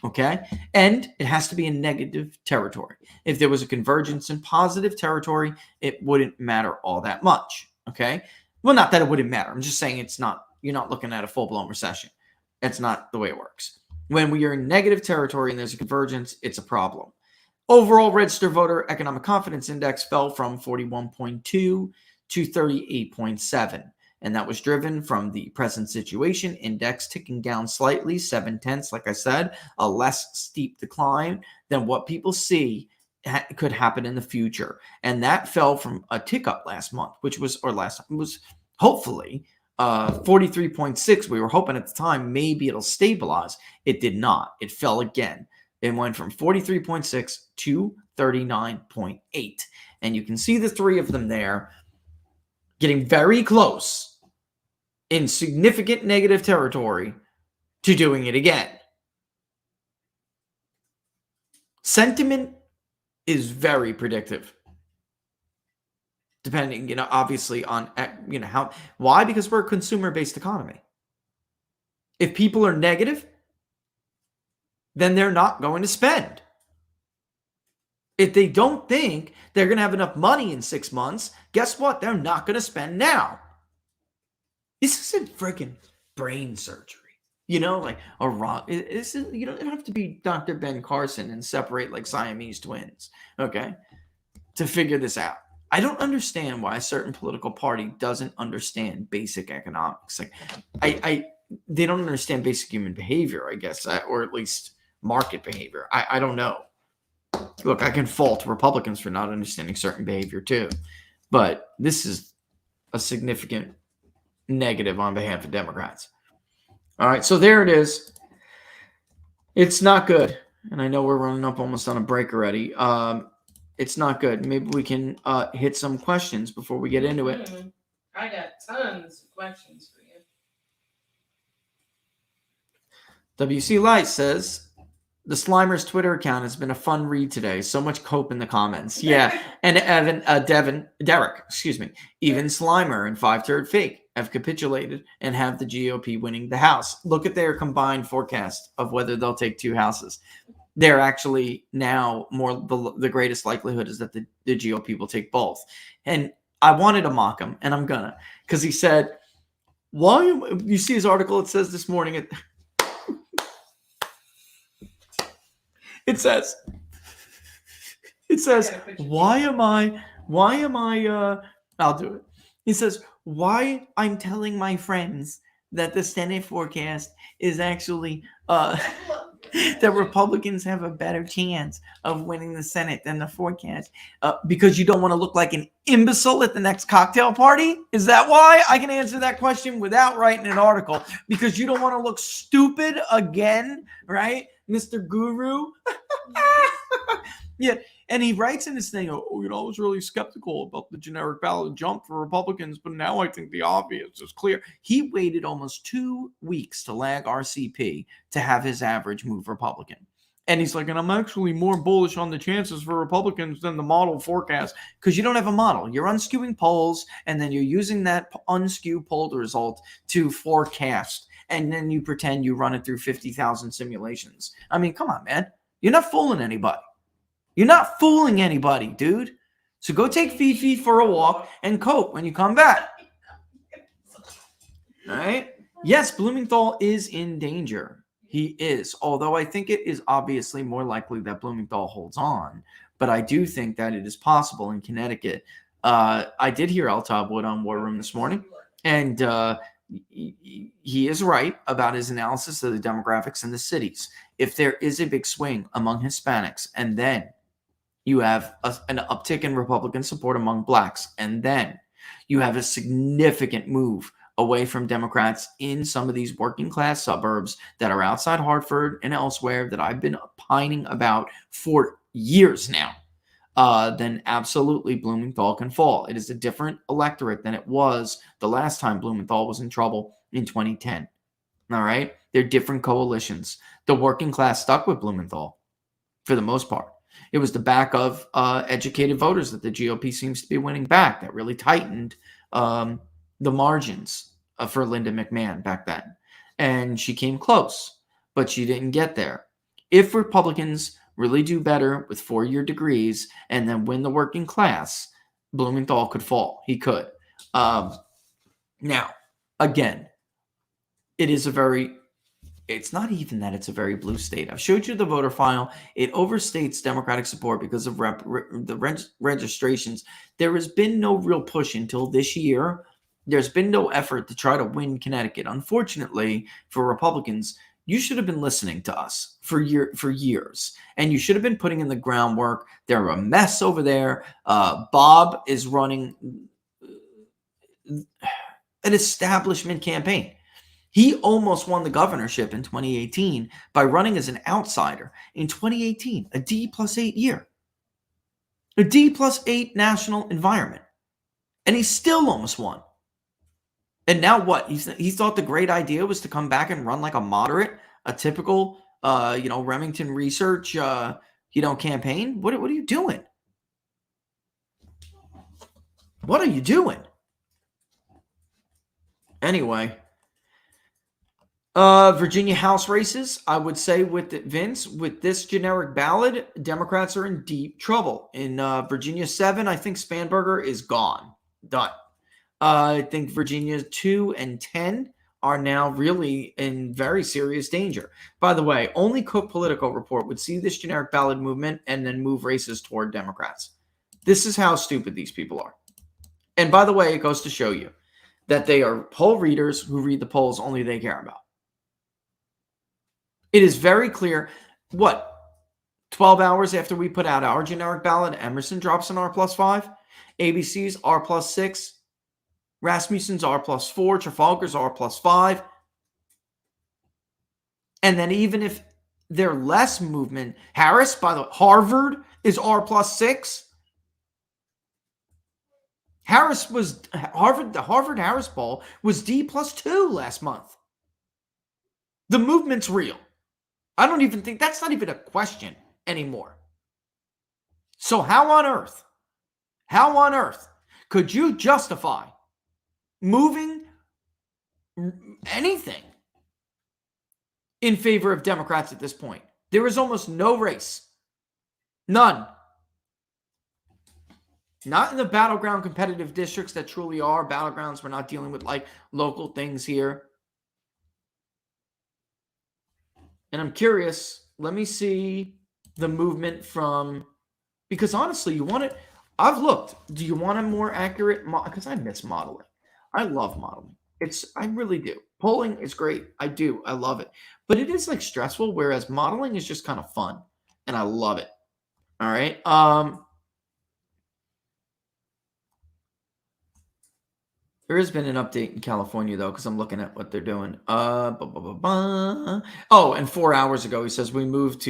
Okay. And it has to be in negative territory. If there was a convergence in positive territory, it wouldn't matter all that much. Okay. Well, not that it wouldn't matter. I'm just saying you're not looking at a full-blown recession. That's not the way it works. When we are in negative territory and there's a convergence, it's a problem. Overall registered voter economic confidence index fell from 41.2 to 38.7. And that was driven from the present situation index ticking down slightly, 0.7, like I said, a less steep decline than what people see could happen in the future. And that fell from a tick up last month, was hopefully 43.6. We were hoping at the time maybe it'll stabilize. It did not. It fell again. It went from 43.6 to 39.8. And you can see the 3 of them there getting very close in significant negative territory to doing it again. Sentiment is very predictive. Depending, obviously on, why? Because we're a consumer-based economy. If people are negative, then they're not going to spend. If they don't think they're going to have enough money in 6 months, guess what? They're not going to spend now. This isn't freaking brain surgery. Like a rock. You don't have to be Dr. Ben Carson and separate like Siamese twins, okay, to figure this out. I don't understand why a certain political party doesn't understand basic economics. Like, they don't understand basic human behavior, I guess, or at least market behavior. I don't know. Look, I can fault Republicans for not understanding certain behavior too, but this is a significant negative on behalf of Democrats. All right, so there it is. It's not good, and I know we're running up almost on a break already. It's not good. Maybe we can hit some questions before we get into it. I got tons of questions for you. WC Light says, the Slimer's Twitter account has been a fun read today. So much cope in the comments. Yeah, and Derek, even Slimer and 5-Turd Fake have capitulated and have the GOP winning the House. Look at their combined forecast of whether they'll take 2 houses. They're actually now the greatest likelihood is that the GOP will take both. And I wanted to mock him, and I'm gonna, because he said, "Why?" You see his article. It says this morning. It says, "Why am I? I'll do it." He says, "Why I'm telling my friends that the Senate forecast is actually that Republicans have a better chance of winning the Senate than the forecast because you don't want to look like an imbecile at the next cocktail party? Is that why? I can answer that question without writing an article, because you don't want to look stupid again, right, Mr. Guru? Yeah, and he writes in this thing, I was really skeptical about the generic ballot jump for Republicans, but now I think the obvious is clear. He waited almost 2 weeks to lag RCP to have his average move Republican. And he's like, and I'm actually more bullish on the chances for Republicans than the model forecast, because you don't have a model. You're unskewing polls, and then you're using that unskewed polled result to forecast, and then you pretend you run it through 50,000 simulations. I mean, come on, man. You're not fooling anybody. You're not fooling anybody, dude. So go take Fifi for a walk and cope when you come back. All right? Yes, Blumenthal is in danger. He is. Although I think it is obviously more likely that Blumenthal holds on. But I do think that it is possible in Connecticut. I did hear Al Topwood on War Room this morning. And he is right about his analysis of the demographics in the cities. If there is a big swing among Hispanics, and then you have an uptick in Republican support among blacks, and then you have a significant move away from Democrats in some of these working class suburbs that are outside Hartford and elsewhere that I've been pining about for years now, then absolutely Blumenthal can fall. It is a different electorate than it was the last time Blumenthal was in trouble in 2010. All right? They're different coalitions. The working class stuck with Blumenthal for the most part. It was the back of educated voters that the GOP seems to be winning back that really tightened the margins for Linda McMahon back then. And she came close, but she didn't get there. If Republicans really do better with 4-year degrees and then win the working class, Blumenthal could fall. He could. Now, again, it's not even that it's a very blue state. I've showed you the voter file. It overstates Democratic support because of the registrations. There has been no real push until this year. There's been no effort to try to win Connecticut. Unfortunately, for Republicans, you should have been listening to us for years, and you should have been putting in the groundwork. They're a mess over there. Bob is running an establishment campaign. He almost won the governorship in 2018 by running as an outsider in 2018, a D+8 year, a D+8 national environment. And he still almost won. And now what? He thought the great idea was to come back and run like a moderate, a typical, Remington Research, campaign. What are you doing? What are you doing? Anyway. Virginia House races, I would say with this generic ballot, Democrats are in deep trouble. In Virginia 7, I think Spanberger is gone. Done. I think Virginia 2 and 10 are now really in very serious danger. By the way, only Cook Politico Report would see this generic ballot movement and then move races toward Democrats. This is how stupid these people are. And by the way, it goes to show you that they are poll readers who read the polls only they care about. It is very clear, 12 hours after we put out our generic ballot, Emerson drops an R+5, ABC's R+6, Rasmussen's R+4, Trafalgar's R+5. And then even if they're less movement, Harris, by the way, Harvard is R+6. The Harvard Harris poll was D+2 last month. The movement's real. I don't even think that's not even a question anymore. So how on earth could you justify moving anything in favor of Democrats at this point? There is almost no race. None. Not in the battleground competitive districts that truly are battlegrounds. We're not dealing with like local things here. And I'm curious, let me see the movement because honestly, you want it. I've looked. Do you want a more accurate because I miss modeling. I love modeling. I really do. Polling is great. I do. I love it. But it is like stressful, whereas modeling is just kind of fun. And I love it. All right. There has been an update in California though, because I'm looking at what they're doing. Oh, and 4 hours ago he says we moved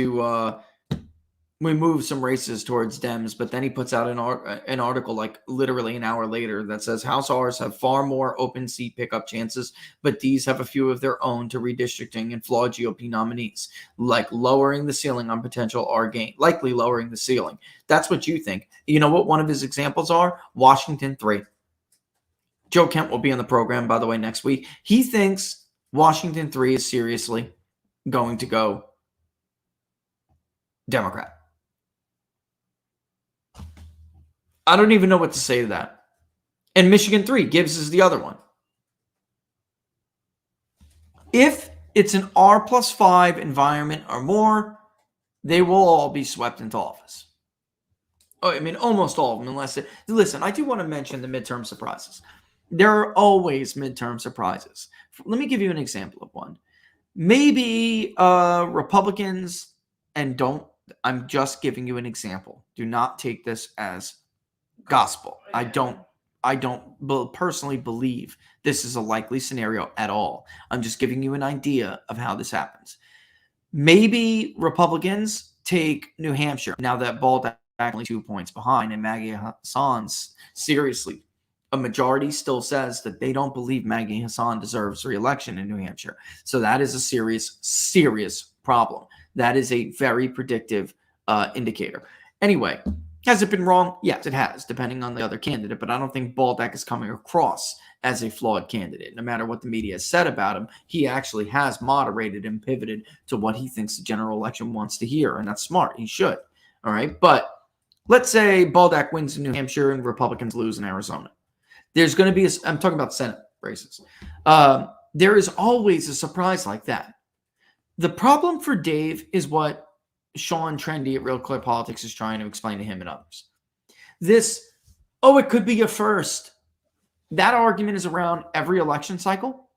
some races towards Dems, but then he puts out an article like literally an hour later that says House R's have far more open seat pickup chances, but D's have a few of their own to redistricting and flawed GOP nominees, like lowering the ceiling on potential R gain, likely lowering the ceiling. That's what you think. You know what one of his examples are? Washington 3. Joe Kent will be on the program, by the way, next week. He thinks Washington 3 is seriously going to go Democrat. I don't even know what to say to that. And Michigan 3, Gibbs is the other one. If it's an R+5 environment or more, they will all be swept into office. Oh, I mean, almost all of them, listen, I do want to mention the midterm surprises. There are always midterm surprises. Let me give you an example of one. Maybe Republicans, and I'm just giving you an example. Do not take this as gospel. I don't personally believe this is a likely scenario at all. I'm just giving you an idea of how this happens. Maybe Republicans take New Hampshire now that Baldock only 2 points behind and Maggie Hassan's seriously. A majority still says that they don't believe Maggie Hassan deserves re-election in New Hampshire. So that is a serious, serious problem. That is a very predictive indicator. Anyway, has it been wrong? Yes, it has, depending on the other candidate. But I don't think Baldock is coming across as a flawed candidate. No matter what the media has said about him, he actually has moderated and pivoted to what he thinks the general election wants to hear. And that's smart. He should. All right. But let's say Baldock wins in New Hampshire and Republicans lose in Arizona. There's going to be I'm talking about Senate races. There is always a surprise like that. The problem for Dave is what Sean Trendy at Real Clear Politics is trying to explain to him and others. It could be a first. That argument is around every election cycle.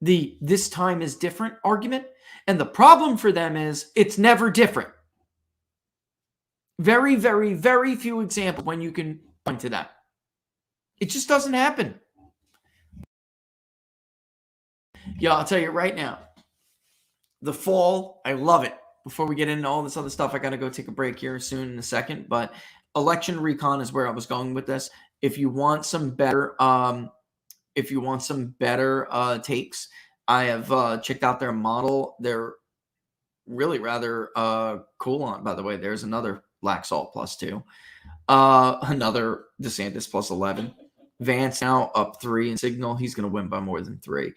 This time is different argument. And the problem for them is it's never different. Very, very, very few examples when you can point to that. It just doesn't happen. Yeah, I'll tell you right now. The fall, I love it. Before we get into all this other stuff, I got to go take a break here soon in a second. But election recon is where I was going with this. If you want some better, takes, I have checked out their model. They're really rather cool on. By the way, there's another Laxalt +2, another DeSantis +11. Vance now up 3 in Signal. He's going to win by more than 3.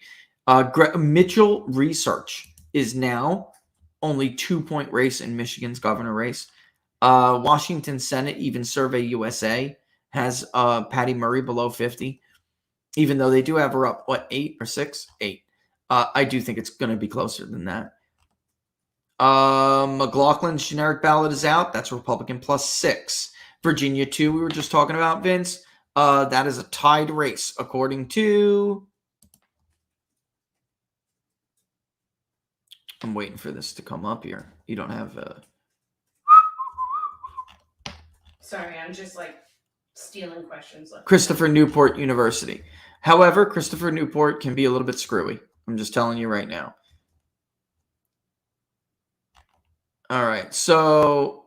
Mitchell Research is now only 2-point race in Michigan's governor race. Washington Senate, even Survey USA, has Patty Murray below 50, even though they do have her up, 8 or 6? 8. I do think it's going to be closer than that. McLaughlin's generic ballot is out. That's Republican +6. Virginia 2, we were just talking about, Vince. That is a tied race, according to... I'm waiting for this to come up here. You don't have... Sorry, I'm just stealing questions. Christopher Newport University. However, Christopher Newport can be a little bit screwy. I'm just telling you right now. All right, so...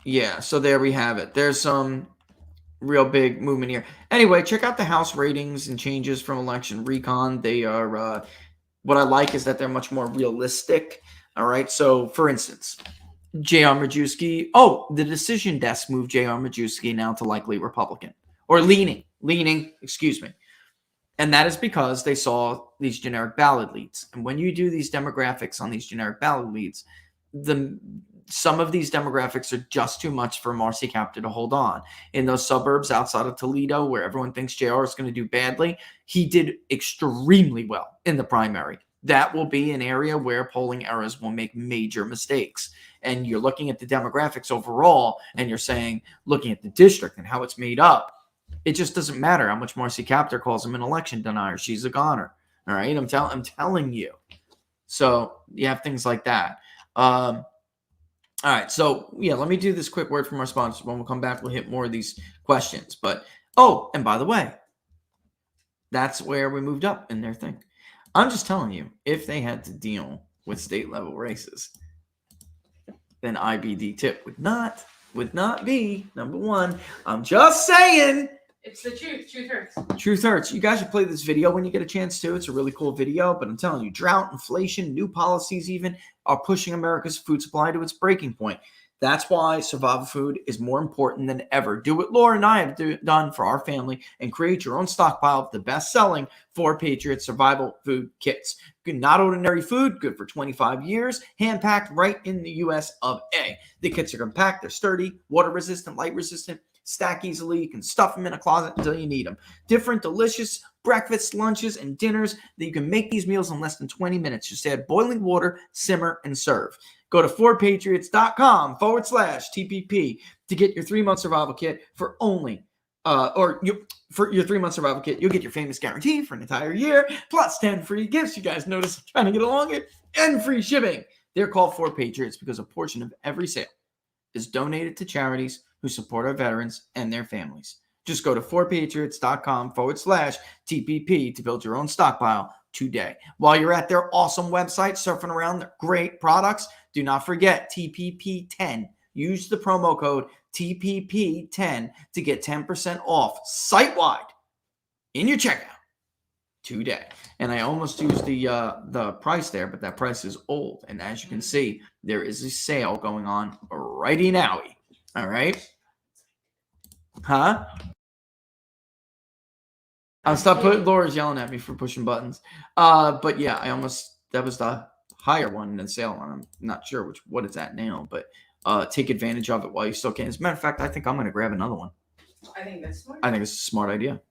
Yeah, so there we have it. There's some real big movement here. Anyway, check out the House ratings and changes from election recon. They are... what I like is that they're much more realistic. All right, so for instance... J.R. Majewski. The decision desk moved J.R. Majewski now to likely Republican. Or leaning, excuse me. And that is because they saw these generic ballot leads. And when you do these demographics on these generic ballot leads, some of these demographics are just too much for Marcy Kaptur to hold on. In those suburbs outside of Toledo, where everyone thinks JR is going to do badly, he did extremely well in the primary. That will be an area where polling errors will make major mistakes. And you're looking at the demographics overall, and you're saying, looking at the district and how it's made up, It just doesn't matter how much Marcy Kaptur calls him an election denier. She's a goner. All right. I'm telling you. So you have things like that. All right. So yeah, let me do this quick word from our sponsors. When we'll come back, we'll hit more of these questions. But and by the way, that's where we moved up in their thing. I'm just telling you, if they had to deal with state level races, then IBD tip would not be number one. I'm just saying. It's the truth. Truth hurts. Truth hurts. You guys should play this video when you get a chance to. It's a really cool video, but I'm telling you, drought, inflation, new policies even are pushing America's food supply to its breaking point. That's why survival food is more important than ever. Do what Laura and I have done for our family and create your own stockpile of the best-selling 4 Patriot survival food kits. Good, not ordinary food, good for 25 years, hand-packed right in the U.S. of A. The kits are compact, they're sturdy, water-resistant, light-resistant, stack easily. You can stuff them in a closet until you need them. Different, delicious breakfasts, lunches, and dinners that you can make these meals in less than 20 minutes. Just add boiling water, simmer, and serve. Go to 4patriots.com/TPP to get your 3-month survival kit for only, for your 3-month survival kit, you'll get your famous guarantee for an entire year, plus 10 free gifts. You guys notice I'm trying to get along it, and free shipping. They're called 4 Patriots because a portion of every sale is donated to charities who support our veterans and their families. Just go to 4patriots.com/TPP to build your own stockpile today. While you're at their awesome website, surfing around their great products, do not forget TPP10. Use the promo code TPP10 to get 10% off site-wide in your checkout today. And I almost used the price there, but that price is old. And as you can see, there is a sale going on righty nowy. All right? Huh? I'll stop Laura's yelling at me for pushing buttons. But yeah, that was the higher one in the sale. I'm not sure what it's at now, but take advantage of it while you still can. As a matter of fact, I think I'm going to grab another one. I think that's smart. I think it's a smart idea.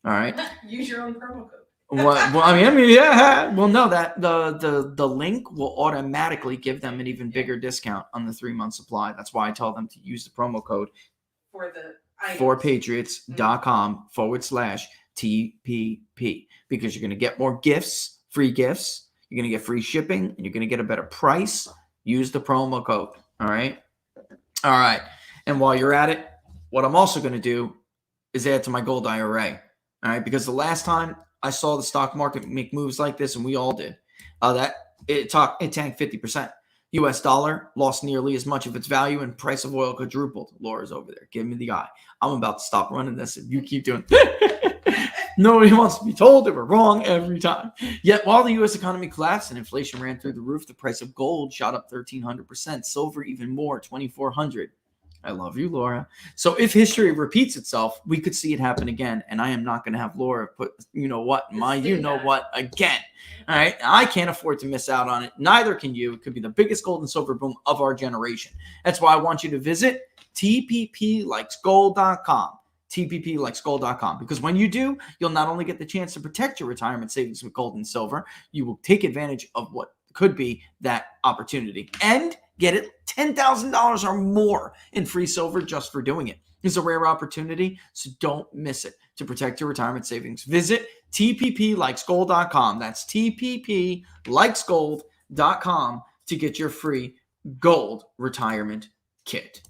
All right. Use your own promo code. Well, I mean, yeah. Well, no, that the link will automatically give them an even bigger discount on the 3-month supply. That's why I tell them to use the promo code For the 4patriots.com/TPP, because you're going to get more gifts, free gifts. You're going to get free shipping, and you're going to get a better price. Use the promo code. All right. And while you're at it, what I'm also going to do is add to my gold IRA. All right, because the last time I saw the stock market make moves like this, and we all did, it tanked 50%. U.S. dollar lost nearly as much of its value, and price of oil quadrupled. Laura's over there. Give me the eye. I'm about to stop running this if you keep doing Nobody wants to be told that we're wrong every time. Yet while the U.S. economy collapsed and inflation ran through the roof, the price of gold shot up 1,300%. Silver even more, 2,400. I love you, Laura. So if history repeats itself, we could see it happen again. And I am not going to have Laura put what again. All right. I can't afford to miss out on it. Neither can you. It could be the biggest gold and silver boom of our generation. That's why I want you to visit tpplikesgold.com. tpplikesgold.com, because when you do, you'll not only get the chance to protect your retirement savings with gold and silver, you will take advantage of what could be that opportunity and get it $10,000 or more in free silver just for doing it. It's a rare opportunity, so don't miss it. To protect your retirement savings, visit tpplikesgold.com. That's tpplikesgold.com to get your free gold retirement kit.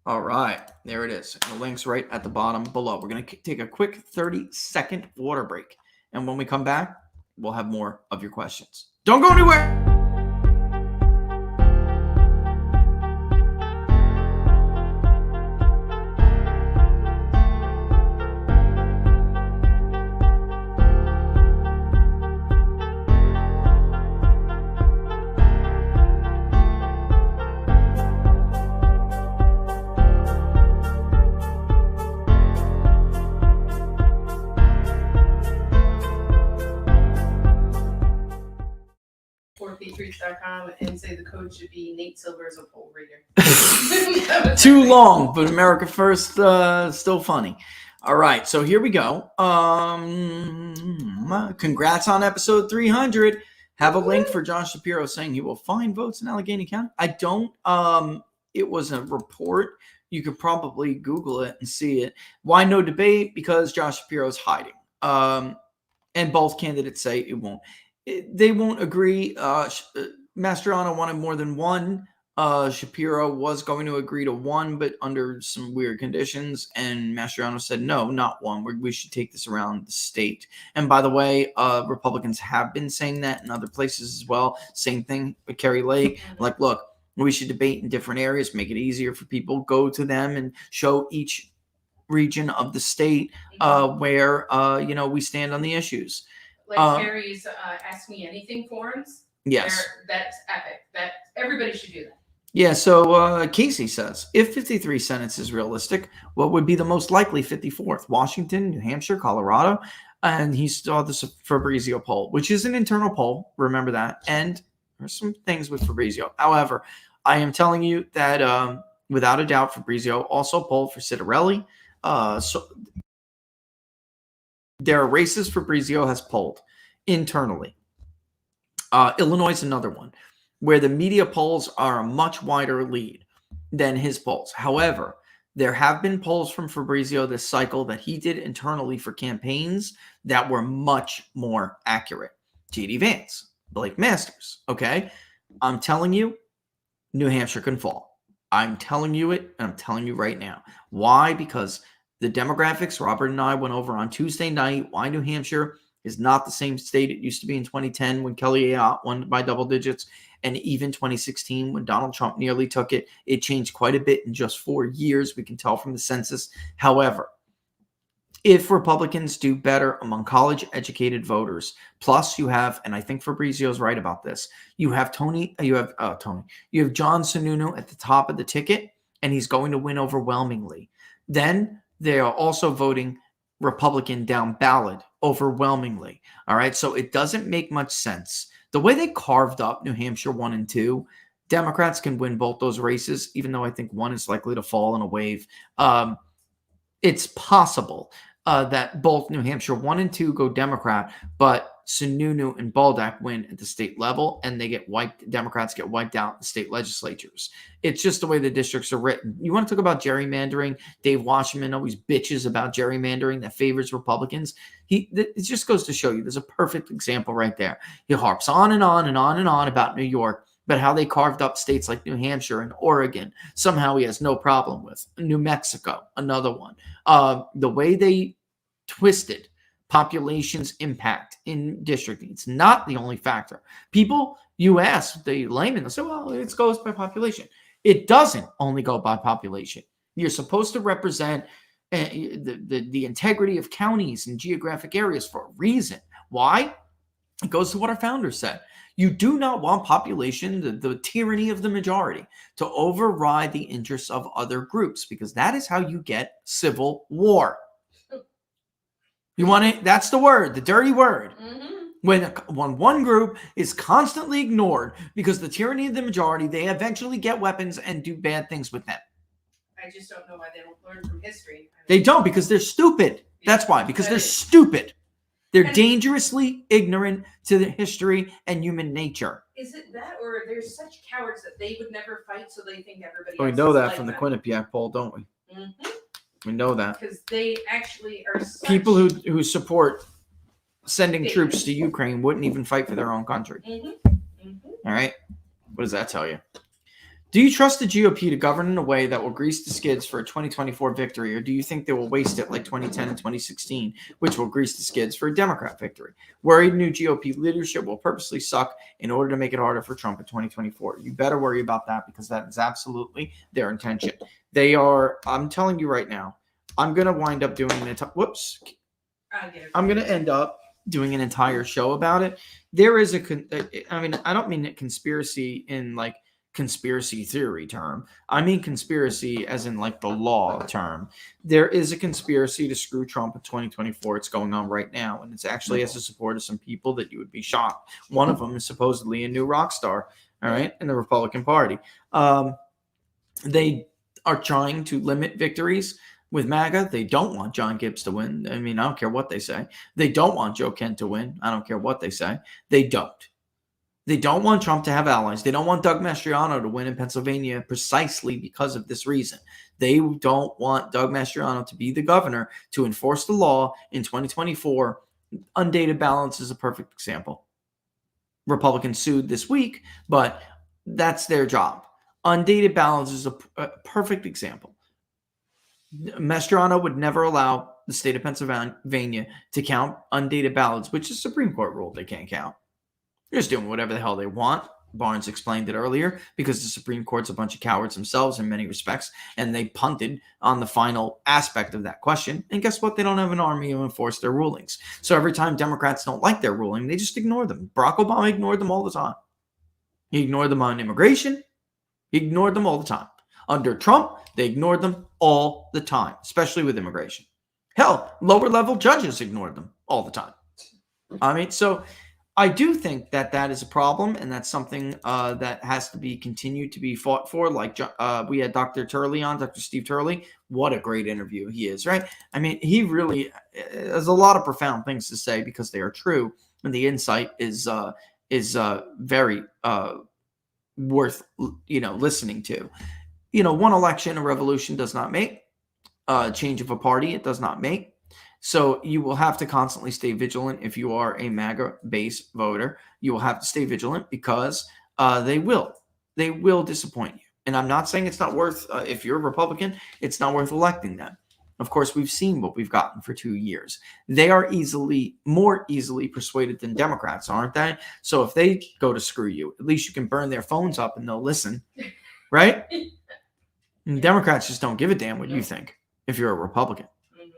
All right, there it is. The link's right at the bottom below. We're going to take a quick 30-second water break. And when we come back, we'll have more of your questions. Don't go anywhere. 4patriots.com and say the code should be Nate Silver as a poll reader. Too long, but America First, still funny. All right, so here we go. Congrats on episode 300. Have a link for John Shapiro saying he will find votes in Allegheny County. I don't. It was a report. You could probably Google it and see it. Why no debate? Because Josh Shapiro is hiding. And both candidates say it won't. They won't agree. Mastriano wanted more than one. Shapiro was going to agree to one, but under some weird conditions. And Mastriano said, no, not one. We should take this around the state. And by the way, Republicans have been saying that in other places as well. Same thing with Kerry Lake. Like, look, we should debate in different areas, make it easier for people. Go to them and show each region of the state where we stand on the issues. Like Kerry's Ask Me Anything forums. Yes, that's epic. That everybody should do that. Yeah. So Casey says, if 53 Senates is realistic, what would be the most likely 54th? Washington, New Hampshire, Colorado, and he saw the Fabrizio poll, which is an internal poll. Remember that. And there's some things with Fabrizio. However, I am telling you that without a doubt, Fabrizio also polled for Citarelli. So there are races Fabrizio has polled internally. Illinois is another one where the media polls are a much wider lead than his polls. However, there have been polls from Fabrizio this cycle that he did internally for campaigns that were much more accurate. J.D. Vance, Blake Masters, okay? I'm telling you, New Hampshire can fall. I'm telling you it, and I'm telling you right now. Why? Because the demographics, Robert and I went over on Tuesday night, why New Hampshire is not the same state it used to be in 2010 when Kelly Ayotte won by double digits, and even 2016 when Donald Trump nearly took it. It changed quite a bit in just 4 years. We can tell from the census. However, if Republicans do better among college-educated voters, plus you have, and I think Fabrizio's right about this, you have John Sununu at the top of the ticket, and he's going to win overwhelmingly. Then they are also voting Republican down ballot overwhelmingly. All right. So it doesn't make much sense. The way they carved up New Hampshire 1 and 2, Democrats can win both those races, even though I think one is likely to fall in a wave. It's possible that both New Hampshire 1 and 2 go Democrat, but Sununu and Baldock win at the state level, and they get wiped. Democrats get wiped out in the state legislatures. It's just the way the districts are written. You want to talk about gerrymandering? Dave Wasserman always bitches about gerrymandering that favors Republicans. It just goes to show you there's a perfect example right there. He harps on and on and on and on about New York, but how they carved up states like New Hampshire and Oregon, somehow he has no problem with. New Mexico, another one. The way they twisted population's impact in districting. It's not the only factor. People, you ask the layman, they'll say, well, it goes by population. It doesn't only go by population. You're supposed to represent the integrity of counties and geographic areas for a reason. Why? It goes to what our founders said. You do not want population, the tyranny of the majority, to override the interests of other groups, because that is how you get civil war. You want it? That's the word, the dirty word. Mm-hmm. When one group is constantly ignored because the tyranny of the majority, they eventually get weapons and do bad things with them. I just don't know why they don't learn from history. They don't, because they're stupid. That's why, because they're stupid. They're dangerously ignorant to the history and human nature. Is it that, or they're such cowards that they would never fight, so they think everybody We else know is that like from them? the Quinnipiac poll, don't we? Mm-hmm. We know that. Because they actually are such... People who support sending troops to Ukraine wouldn't even fight for their own country. Mm-hmm. Mm-hmm. All right? What does that tell you? Do you trust the GOP to govern in a way that will grease the skids for a 2024 victory, or do you think they will waste it like 2010 and 2016, which will grease the skids for a Democrat victory? Worried new GOP leadership will purposely suck in order to make it harder for Trump in 2024. You better worry about that, because that is absolutely their intention. They are, I'm telling you right now, I'm going to wind up doing I'm going to end up doing an entire show about it. There is I don't mean conspiracy in like conspiracy theory term. I mean conspiracy as in like the law term. There is a conspiracy to screw Trump in 2024. It's going on right now, and it's actually has the support of some people that you would be shocked. One of them is supposedly a new rock star, all right, in the Republican Party. They are trying to limit victories with MAGA. They don't want John Gibbs to win. I mean, I don't care what they say. They don't want Joe Kent to win. I don't care what they say. They don't. They don't want Trump to have allies. They don't want Doug Mastriano to win in Pennsylvania precisely because of this reason. They don't want Doug Mastriano to be the governor to enforce the law in 2024. Undated ballots is a perfect example. Republicans sued this week, but that's their job. Undated ballots is a perfect example. Mastriano would never allow the state of Pennsylvania to count undated ballots, which the Supreme Court ruled they can't count. They're just doing whatever the hell they want. Barnes explained it earlier, because the Supreme Court's a bunch of cowards themselves in many respects, and they punted on the final aspect of that question. And guess what? They don't have an army to enforce their rulings. So every time Democrats don't like their ruling, they just ignore them. Barack Obama ignored them all the time. He ignored them on immigration. He ignored them all the time. Under Trump, they ignored them all the time, especially with immigration. Hell, lower level judges ignored them all the time. I mean, so I do think that that is a problem, and that's something that has to be continued to be fought for. Like we had Dr. Turley on, Dr. Steve Turley. What a great interview he is, right? I mean, he really has a lot of profound things to say because they are true, and the insight is very worth listening to. One election a revolution does not make. Change of a party it does not make. So you will have to constantly stay vigilant if you are a MAGA base voter. You will have to stay vigilant because they will disappoint you. And I'm not saying it's not worth, if you're a Republican, it's not worth electing them. Of course, we've seen what we've gotten for 2 years. They are more easily persuaded than Democrats, aren't they? So if they go to screw you, at least you can burn their phones up and they'll listen, right? And Democrats just don't give a damn what you think if you're a Republican.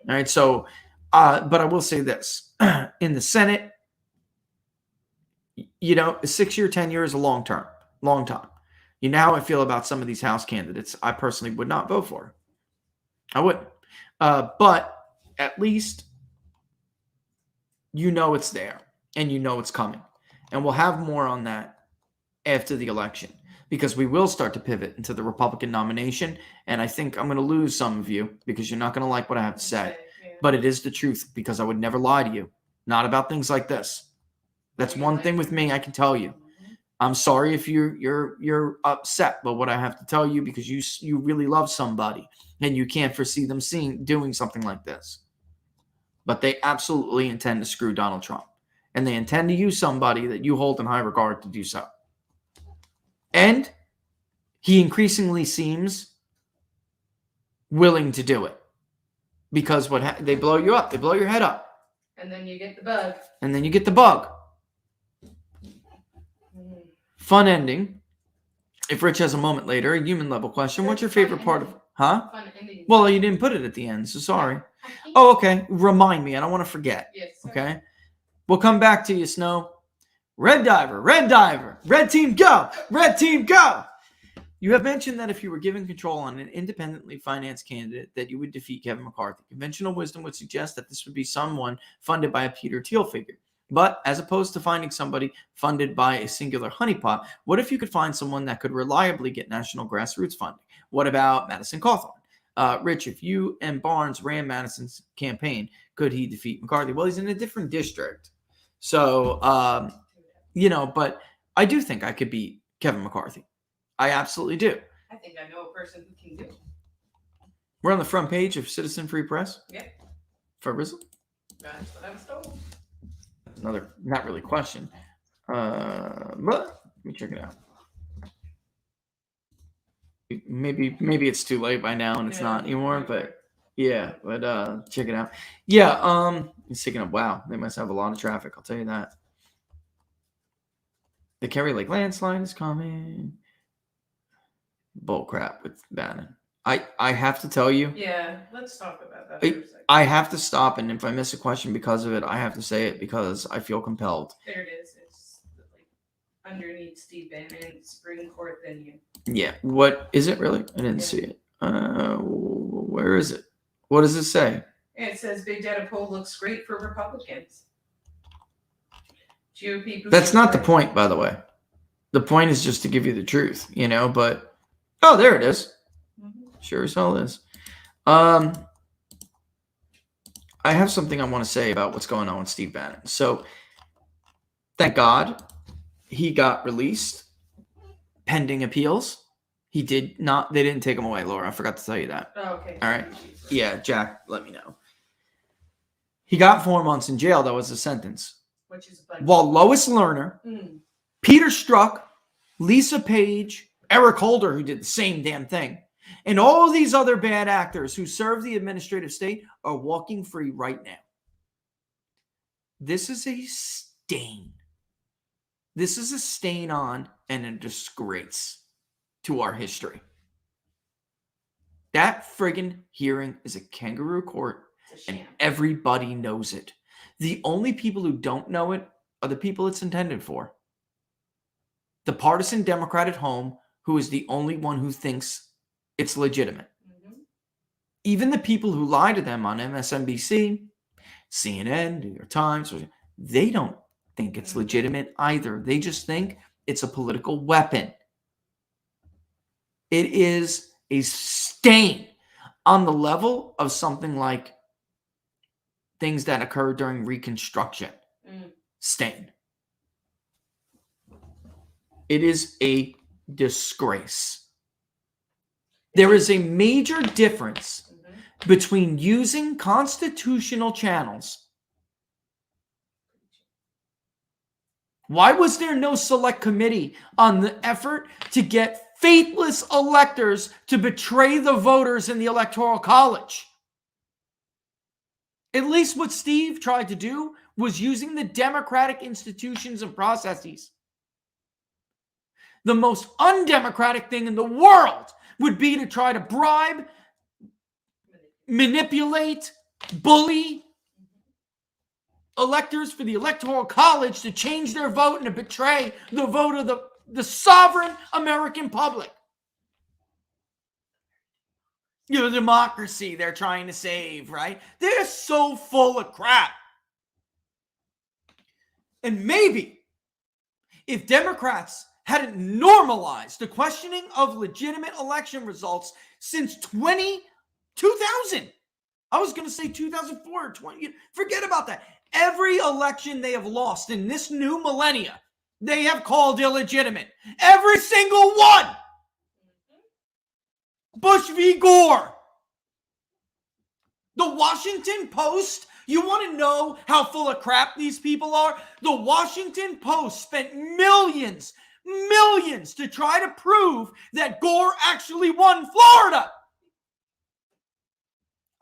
All right, so, but I will say this. In the Senate, 6 year, 10 years is a long time. You know how I feel about some of these House candidates. I personally would not vote for. I wouldn't. But at least it's there and it's coming. And we'll have more on that after the election, because we will start to pivot into the Republican nomination. And I think I'm going to lose some of you because you're not going to like what I have to say. But it is the truth, because I would never lie to you. Not about things like this. That's one thing with me I can tell you. I'm sorry if you're upset by what I have to tell you, because you really love somebody and you can't foresee them doing something like this. But they absolutely intend to screw Donald Trump. And they intend to use somebody that you hold in high regard to do so. And he increasingly seems willing to do it, because they blow you up, they blow your head up, and then you get the bug. Fun ending. If Rich has a moment later, a human level question. What's your favorite part of? Huh? Fun ending. Well, you didn't put it at the end, so sorry. Oh, okay. Remind me. I don't want to forget. Yes. Okay. We'll come back to you, Snow. Red diver, red team go, red team go. You have mentioned that if you were given control on an independently financed candidate, that you would defeat Kevin McCarthy. Conventional wisdom would suggest that this would be someone funded by a Peter Thiel figure. But as opposed to finding somebody funded by a singular honeypot, what if you could find someone that could reliably get national grassroots funding? What about Madison Cawthorn? Rich, if you and Barnes ran Madison's campaign, could he defeat McCarthy? Well, he's in a different district. So, but I do think I could beat Kevin McCarthy. I absolutely do. I think I know a person who can do it. We're on the front page of Citizen Free Press. Yep. For Rizzo? That's what I was told. Another, not really question. But let me check it out. Maybe it's too late by now and it's not anymore, but yeah, but check it out. Yeah, it's taking up. Wow, they must have a lot of traffic, I'll tell you that. The Kerry Lake landslide is coming. Bull crap with Bannon. I have to tell you. Yeah, let's talk about that for a second. I have to stop, and if I miss a question because of it, I have to say it because I feel compelled. There it is. It's like underneath Steve Bannon, Supreme Court venue. Yeah. What is it really? I didn't see it. Where is it? What does it say? It says Big Data poll looks great for Republicans. GOP. That's not the point, by the way. The point is just to give you the truth, but oh, there it is. Sure as hell is. I have something I want to say about what's going on with Steve Bannon. So, thank God he got released pending appeals. He did not. They didn't take him away, Laura. I forgot to tell you that. Oh, okay. All right. Yeah, Jack, let me know. He got 4 months in jail. That was the sentence. Which is a bunch. While Lois Lerner, Peter Strzok, Lisa Page, Eric Holder, who did the same damn thing, and all of these other bad actors who serve the administrative state are walking free right now. This is a stain. This is a stain on and a disgrace to our history. That friggin' hearing is a kangaroo court, and everybody knows it. The only people who don't know it are the people it's intended for. The partisan Democrat at home, who is the only one who thinks it's legitimate. Even the people who lie to them on MSNBC, CNN, New York Times, they don't think it's legitimate either. They just think it's a political weapon. It is a stain on the level of something like things that occurred during Reconstruction. Stain. It is a disgrace. There is a major difference between using constitutional channels. Why was there no select committee on the effort to get faithless electors to betray the voters in the Electoral College? At least what Steve tried to do was using the democratic institutions and processes. The most undemocratic thing in the world would be to try to bribe, manipulate, bully electors for the Electoral College to change their vote and to betray the vote of the sovereign American public. You know, democracy they're trying to save, right? They're so full of crap. And maybe if Democrats hadn't normalized the questioning of legitimate election results since 2000, I was going to say 2004 or 20, forget about that. Every election they have lost in this new millennia, they have called illegitimate. Every single one. Bush v. Gore. The Washington Post, you want to know how full of crap these people are? The Washington Post spent millions to try to prove that Gore actually won Florida.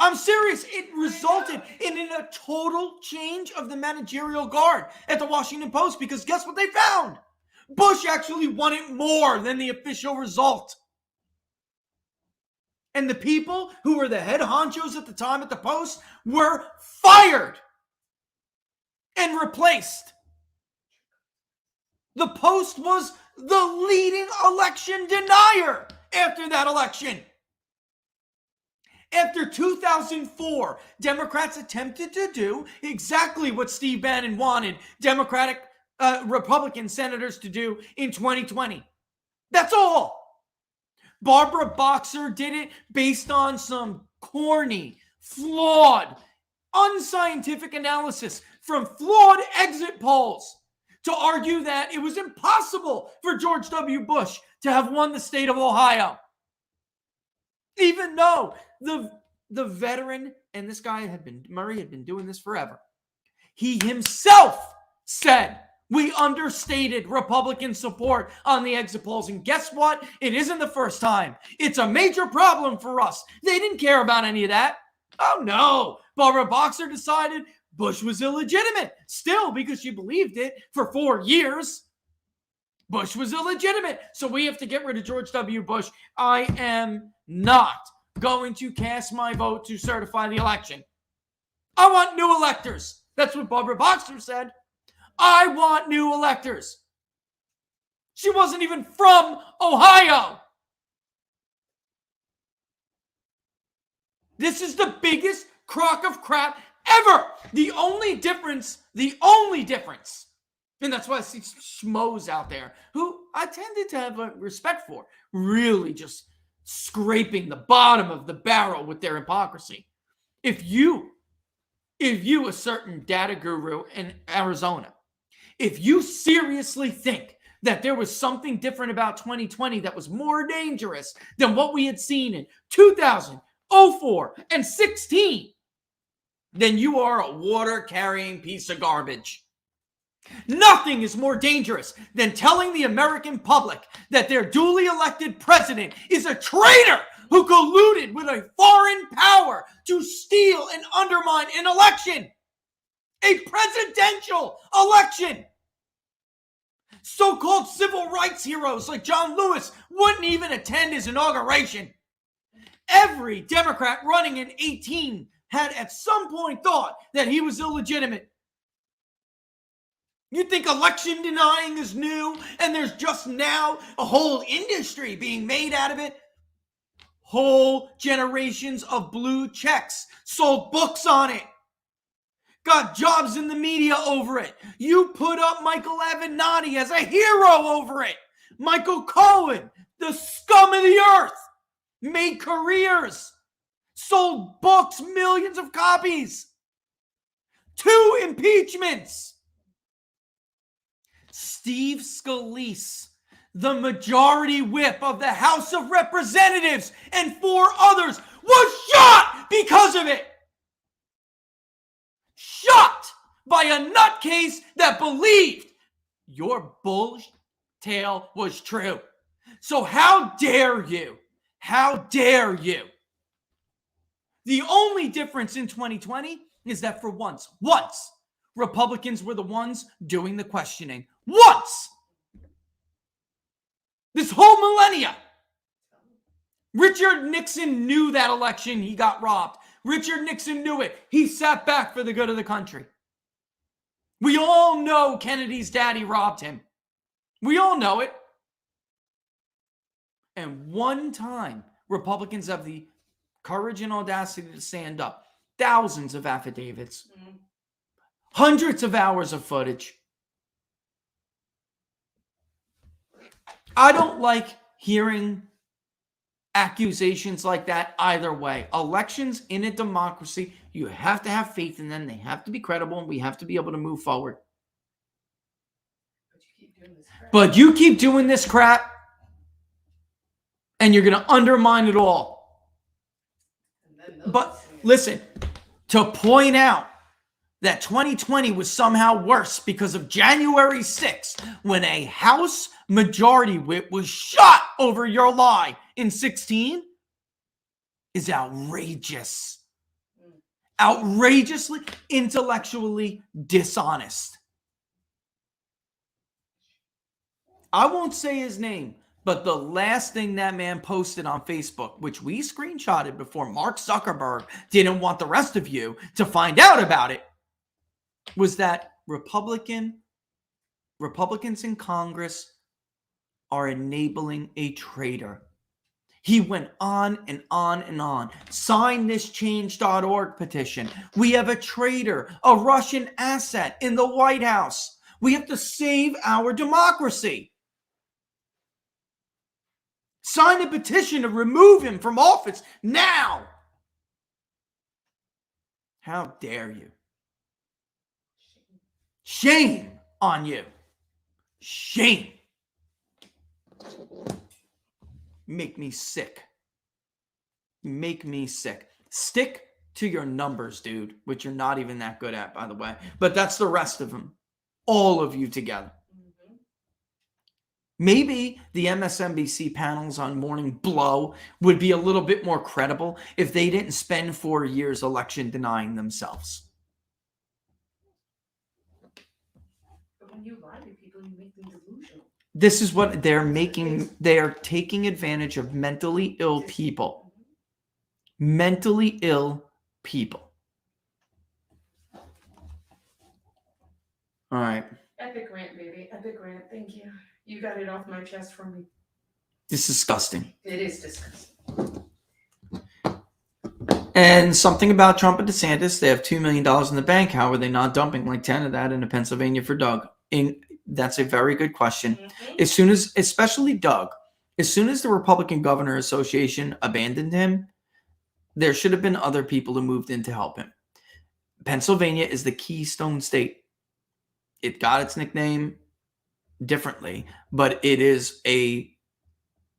I'm serious. It resulted in a total change of the managerial guard at the Washington Post because guess what they found? Bush actually won it more than the official result. And the people who were the head honchos at the time at the Post were fired and replaced. The Post was the leading election denier after that election. After 2004, Democrats attempted to do exactly what Steve Bannon wanted Republican senators to do in 2020. That's all. Barbara Boxer did it based on some corny, flawed, unscientific analysis from flawed exit polls to argue that it was impossible for George W. Bush to have won the state of Ohio. Even though the veteran, and this guy Murray had been doing this forever. He himself said, we understated Republican support on the exit polls. And guess what? It isn't the first time. It's a major problem for us. They didn't care about any of that. Oh no. Barbara Boxer decided Bush was illegitimate. Still, because she believed it for 4 years. Bush was illegitimate. So we have to get rid of George W. Bush. I am not going to cast my vote to certify the election. I want new electors. That's what Barbara Boxer said. I want new electors. She wasn't even from Ohio. This is the biggest crock of crap ever. The only difference, and that's why I see schmoes out there who I tended to have a respect for, really just scraping the bottom of the barrel with their hypocrisy. If you, a certain data guru in Arizona, if you seriously think that there was something different about 2020 that was more dangerous than what we had seen in 2004 and 16, then you are a water-carrying piece of garbage. Nothing is more dangerous than telling the American public that their duly elected president is a traitor who colluded with a foreign power to steal and undermine an election, a presidential election. So-called civil rights heroes like John Lewis wouldn't even attend his inauguration. Every Democrat running in 18 had at some point thought that he was illegitimate. You think election denying is new and there's just now a whole industry being made out of it? Whole generations of blue checks sold books on it. Got jobs in the media over it. You put up Michael Avenatti as a hero over it. Michael Cohen, the scum of the earth, made careers, sold books, millions of copies. 2 impeachments. Steve Scalise, the majority whip of the House of Representatives, and 4 others, was shot because of it. Shot by a nutcase that believed your bullshit tale was true. So how dare you? How dare you? The only difference in 2020 is that for once, Republicans were the ones doing the questioning. Once! This whole millennia. Richard Nixon knew that election he got robbed. Richard Nixon knew it. He sat back for the good of the country. We all know Kennedy's daddy robbed him. We all know it. And one time, Republicans have the courage and audacity to stand up. Thousands of affidavits. Hundreds of hours of footage. I don't like hearing accusations like that either way. Elections in a democracy, you have to have faith in them. They have to be credible, and we have to be able to move forward. But you keep doing this crap, and you're going to undermine it all. But listen, to point out that 2020 was somehow worse because of January 6th, when a House majority whip was shot over your lie in 16, is outrageous. Outrageously, intellectually dishonest. I won't say his name, but the last thing that man posted on Facebook, which we screenshotted before Mark Zuckerberg didn't want the rest of you to find out about it, was that Republicans in Congress are enabling a traitor. He went on and on and on. Sign this change.org petition. We have a traitor, a Russian asset in the White House. We have to save our democracy. Sign a petition to remove him from office now. How dare you? Shame on you. Shame. Make me sick. Make me sick. Stick to your numbers, dude, which you're not even that good at, by the way. But that's the rest of them. All of you together. Maybe the MSNBC panels on Morning Blow would be a little bit more credible if they didn't spend 4 years election denying themselves. But when you lie to people, you make them delusional. This is what they're making. They are taking advantage of mentally ill people. Mentally ill people. All right. Epic rant, baby. Epic rant. Thank you. You got it off my chest for me. It's disgusting. It is disgusting. And something about Trump and DeSantis. They have $2 million in the bank. How are they not dumping like 10 of that into Pennsylvania for Doug? That's a very good question. As soon as, especially Doug, as soon as the Republican Governor Association abandoned him, there should have been other people who moved in to help him. Pennsylvania is the Keystone State. It got its nickname differently, but it is a,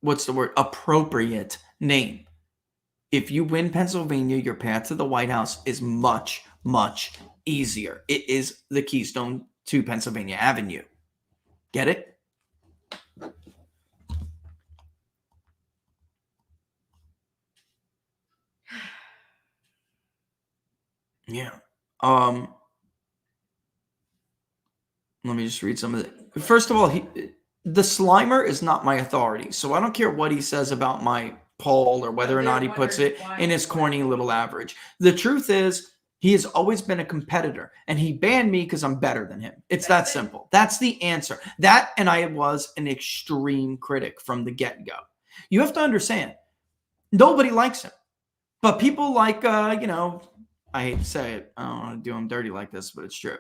what's the word, appropriate name. If you win Pennsylvania, your path to the White House is much, much easier. It is the keystone to Pennsylvania Avenue. Get it? Yeah. Let me just read some of it. First of all, the Slimer is not my authority, so I don't care what he says about my poll or whether or not he puts it in his corny little average. The truth is, he has always been a competitor, and he banned me because I'm better than him. It's that simple. That's the answer. That, and I was an extreme critic from the get-go. You have to understand, nobody likes him. But people like, I hate to say it. I don't want to do him dirty like this, but it's true.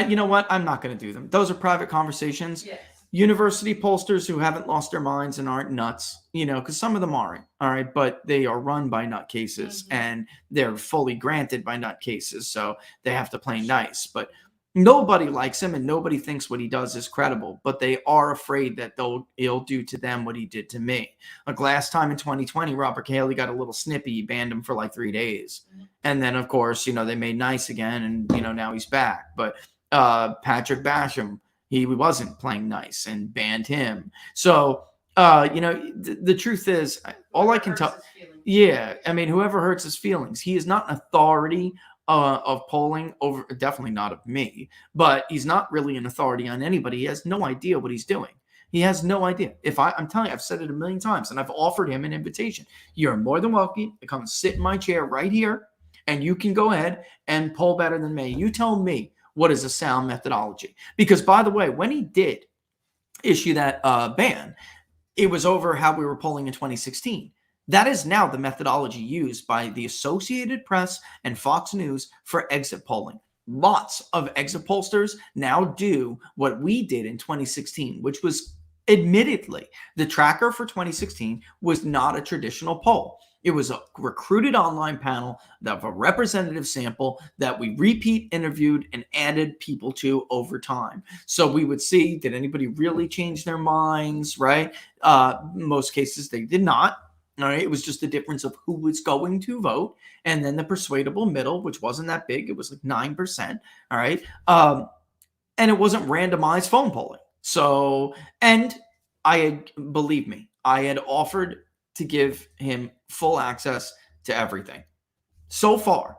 You know what? I'm not going to do them. Those are private conversations. Yes. University pollsters who haven't lost their minds and aren't nuts, because some of them aren't. All right. But they are run by nutcases and they're fully granted by nutcases. So they have to play nice. But nobody likes him and nobody thinks what he does is credible. But they are afraid that he'll do to them what he did to me. Like last time in 2020, Robert Cayley got a little snippy. He banned him for like 3 days. And then, of course, they made nice again. And, now he's back. But Patrick Basham, he wasn't playing nice and banned him. So, the truth is, all I can tell, yeah, I mean, whoever hurts his feelings, he is not an authority of polling over, definitely not of me, but he's not really an authority on anybody. He has no idea what he's doing. He has no idea. I'm telling you, I've said it a million times and I've offered him an invitation. You're more than welcome to come sit in my chair right here and you can go ahead and poll better than me. You tell me what is a sound methodology. Because, by the way, when he did issue that ban, it was over how we were polling in 2016. That is now the methodology used by the Associated Press and Fox News for exit polling. Lots of exit pollsters now do what we did in 2016, which was admittedly, the tracker for 2016 was not a traditional poll. It was a recruited online panel of a representative sample that we repeat interviewed and added people to over time. So we would see, did anybody really change their minds, right? Most cases they did not. All right. It was just the difference of who was going to vote. And then the persuadable middle, which wasn't that big. It was like 9%. All right. And it wasn't randomized phone polling. So, and believe me, I had offered to give him full access to everything. So far,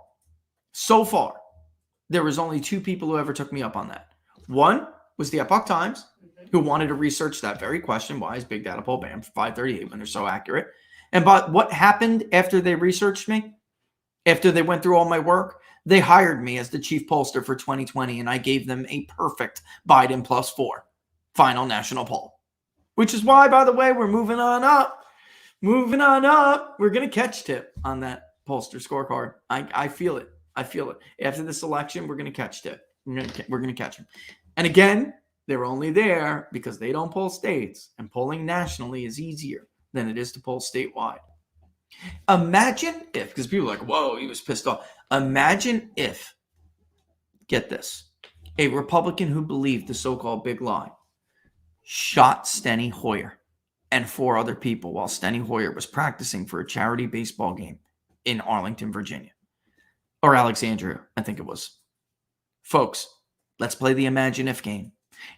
there was only 2 people who ever took me up on that. One was the Epoch Times, who wanted to research that very question, why is big data poll banned for 538 when they're so accurate? And but what happened after they researched me? After they went through all my work, they hired me as the chief pollster for 2020, and I gave them a perfect Biden +4 final national poll. Which is why, by the way, we're moving on up. We're going to catch tip on that pollster scorecard. I feel it. After this election, we're going to catch tip. We're going to catch him. And again, they're only there because they don't poll states. And polling nationally is easier than it is to poll statewide. Imagine if, because people are like, whoa, he was pissed off. Imagine if, get this, a Republican who believed the so-called big lie shot Steny Hoyer and 4 other people while Steny Hoyer was practicing for a charity baseball game in Arlington, Virginia. Or Alexandria, I think it was. Folks, let's play the imagine if game.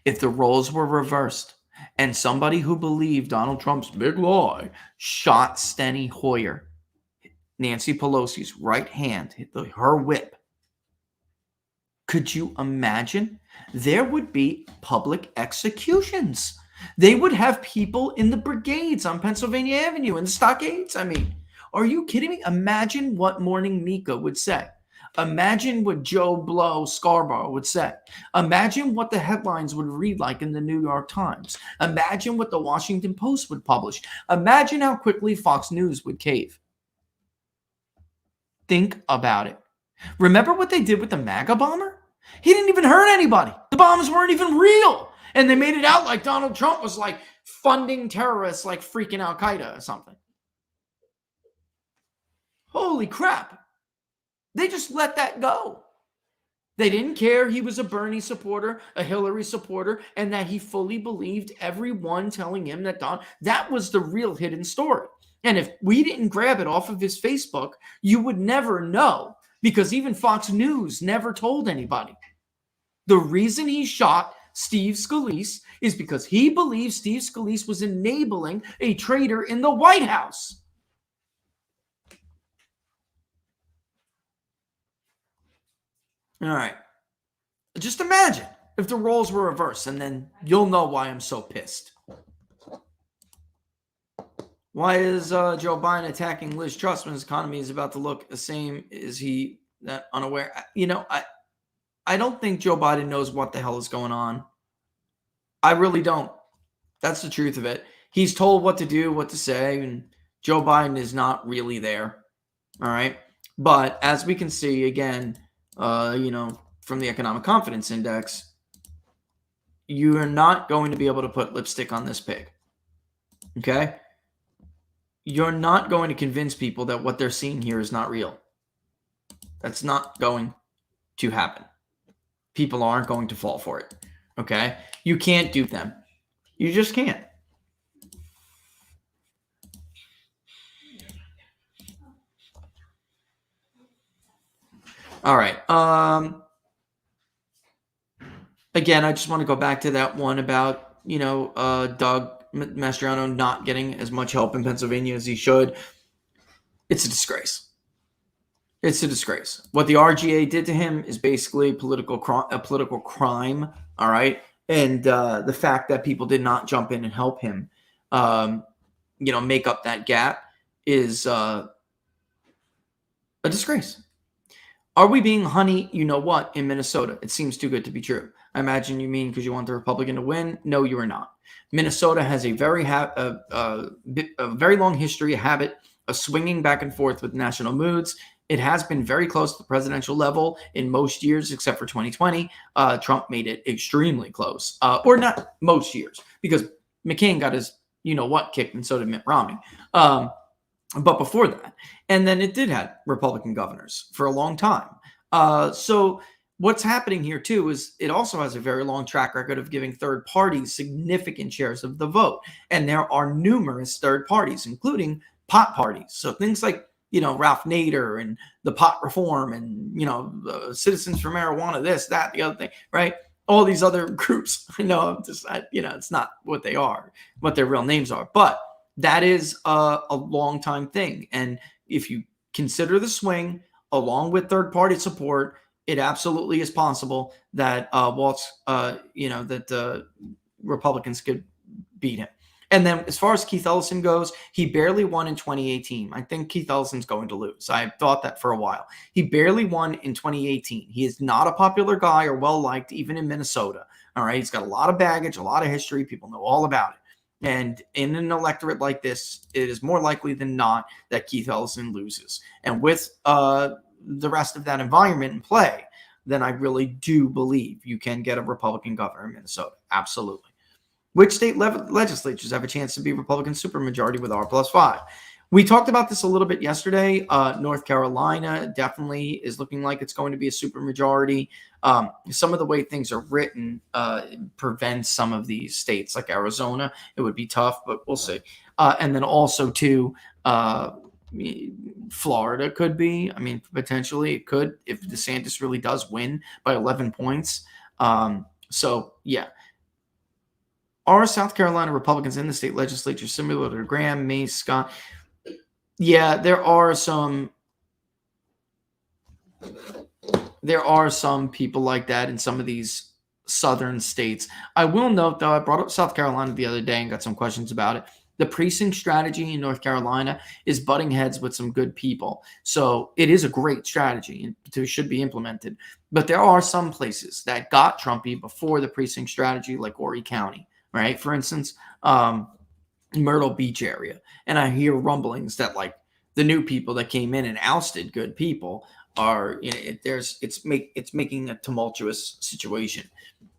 If the roles were reversed and somebody who believed Donald Trump's big lie shot Steny Hoyer, Nancy Pelosi's right hand hit her whip, could you imagine? There would be public executions. They would have people in the brigades on Pennsylvania Avenue and the stockades. I mean, are you kidding me? Imagine what Morning Mika would say. Imagine what Joe Blow Scarborough would say. Imagine what the headlines would read like in the New York Times. Imagine what the Washington Post would publish. Imagine how quickly Fox News would cave. Think about it. Remember what they did with the MAGA bomber? He didn't even hurt anybody. The bombs weren't even real. And they made it out like Donald Trump was like funding terrorists like freaking Al-Qaeda or something. Holy crap. They just let that go. They didn't care he was a Bernie supporter, a Hillary supporter, and that he fully believed everyone telling him that that was the real hidden story. And if we didn't grab it off of his Facebook, you would never know, because even Fox News never told anybody. The reason he shot Steve Scalise is because he believes Steve Scalise was enabling a traitor in the White House. All right. Just imagine if the roles were reversed, and then you'll know why I'm so pissed. Why is Joe Biden attacking Liz Truss when his economy is about to look the same? Is he that unaware? You know, I don't think Joe Biden knows what the hell is going on. I really don't. That's the truth of it. He's told what to do, what to say, and Joe Biden is not really there. All right. But as we can see, again, from the Economic Confidence Index, you are not going to be able to put lipstick on this pig. Okay? You're not going to convince people that what they're seeing here is not real. That's not going to happen. People aren't going to fall for it. Okay? You can't dupe them. You just can't. All right. Again, I just want to go back to that one about, Doug Mastriano not getting as much help in Pennsylvania as he should. It's a disgrace. It's a disgrace. What the RGA did to him is basically a political crime. All right. And the fact that people did not jump in and help him, make up that gap is a disgrace. Are we being honey, you know what, in Minnesota? It seems too good to be true. I imagine you mean because you want the Republican to win. No, you are not. Minnesota has a very long history, a habit of swinging back and forth with national moods. It has been very close to the presidential level in most years, except for 2020. Trump made it extremely close, or not most years, because McCain got his you-know-what kicked, and so did Mitt Romney. But before that, and then it did have Republican governors for a long time. So what's happening here too is it also has a very long track record of giving third parties significant shares of the vote. And there are numerous third parties, including pot parties. So things like, Ralph Nader and the pot reform and, Citizens for Marijuana, this, that, the other thing, right? All these other groups, it's not what they are, what their real names are, but that is a long time thing. And if you consider the swing along with third party support, it absolutely is possible that Republicans could beat him. And then as far as Keith Ellison goes, he barely won in 2018. I think Keith Ellison's going to lose. I thought that for a while. He barely won in 2018. He is not a popular guy or well-liked, even in Minnesota. All right. He's got a lot of baggage, a lot of history. People know all about it. And in an electorate like this, it is more likely than not that Keith Ellison loses. And with the rest of that environment in play, then I really do believe you can get a Republican governor in Minnesota. Absolutely. Which state legislatures have a chance to be Republican supermajority with R+5? We talked about this a little bit yesterday. North Carolina definitely is looking like it's going to be a supermajority. Some of the way things are written prevents some of these states, like Arizona. It would be tough, but we'll see. And then also, too, Florida could be. I mean, potentially it could if DeSantis really does win by 11 points. So, yeah. Are South Carolina Republicans in the state legislature similar to Graham, Mace, Scott? Yeah, there are some people like that in some of these southern states. I will note, though, I brought up South Carolina the other day and got some questions about it. The precinct strategy in North Carolina is butting heads with some good people. So it is a great strategy and it should be implemented. But there are some places that got Trumpy before the precinct strategy, like Horry County, right? For instance, Myrtle Beach area. And I hear rumblings that like the new people that came in and ousted good people are, it's making a tumultuous situation.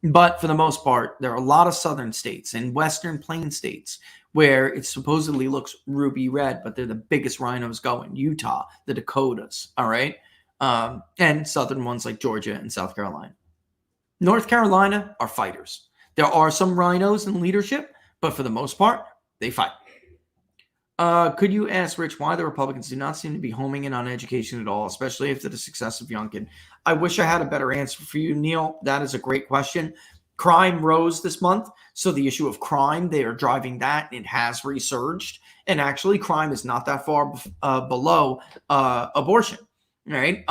But for the most part, there are a lot of southern states and western plain states where it supposedly looks ruby red, but they're the biggest rhinos going. Utah, the Dakotas, all right? and southern ones like Georgia and South Carolina. North Carolina are fighters. There are some rhinos in leadership, but for the most part, they fight. Could you ask Rich why the Republicans do not seem to be homing in on education at all, especially after the success of Youngkin? I wish I had a better answer for you, Neil. That is a great question. Crime rose this month, so the issue of crime, they are driving that. It has resurged, and actually crime is not that far below abortion, right?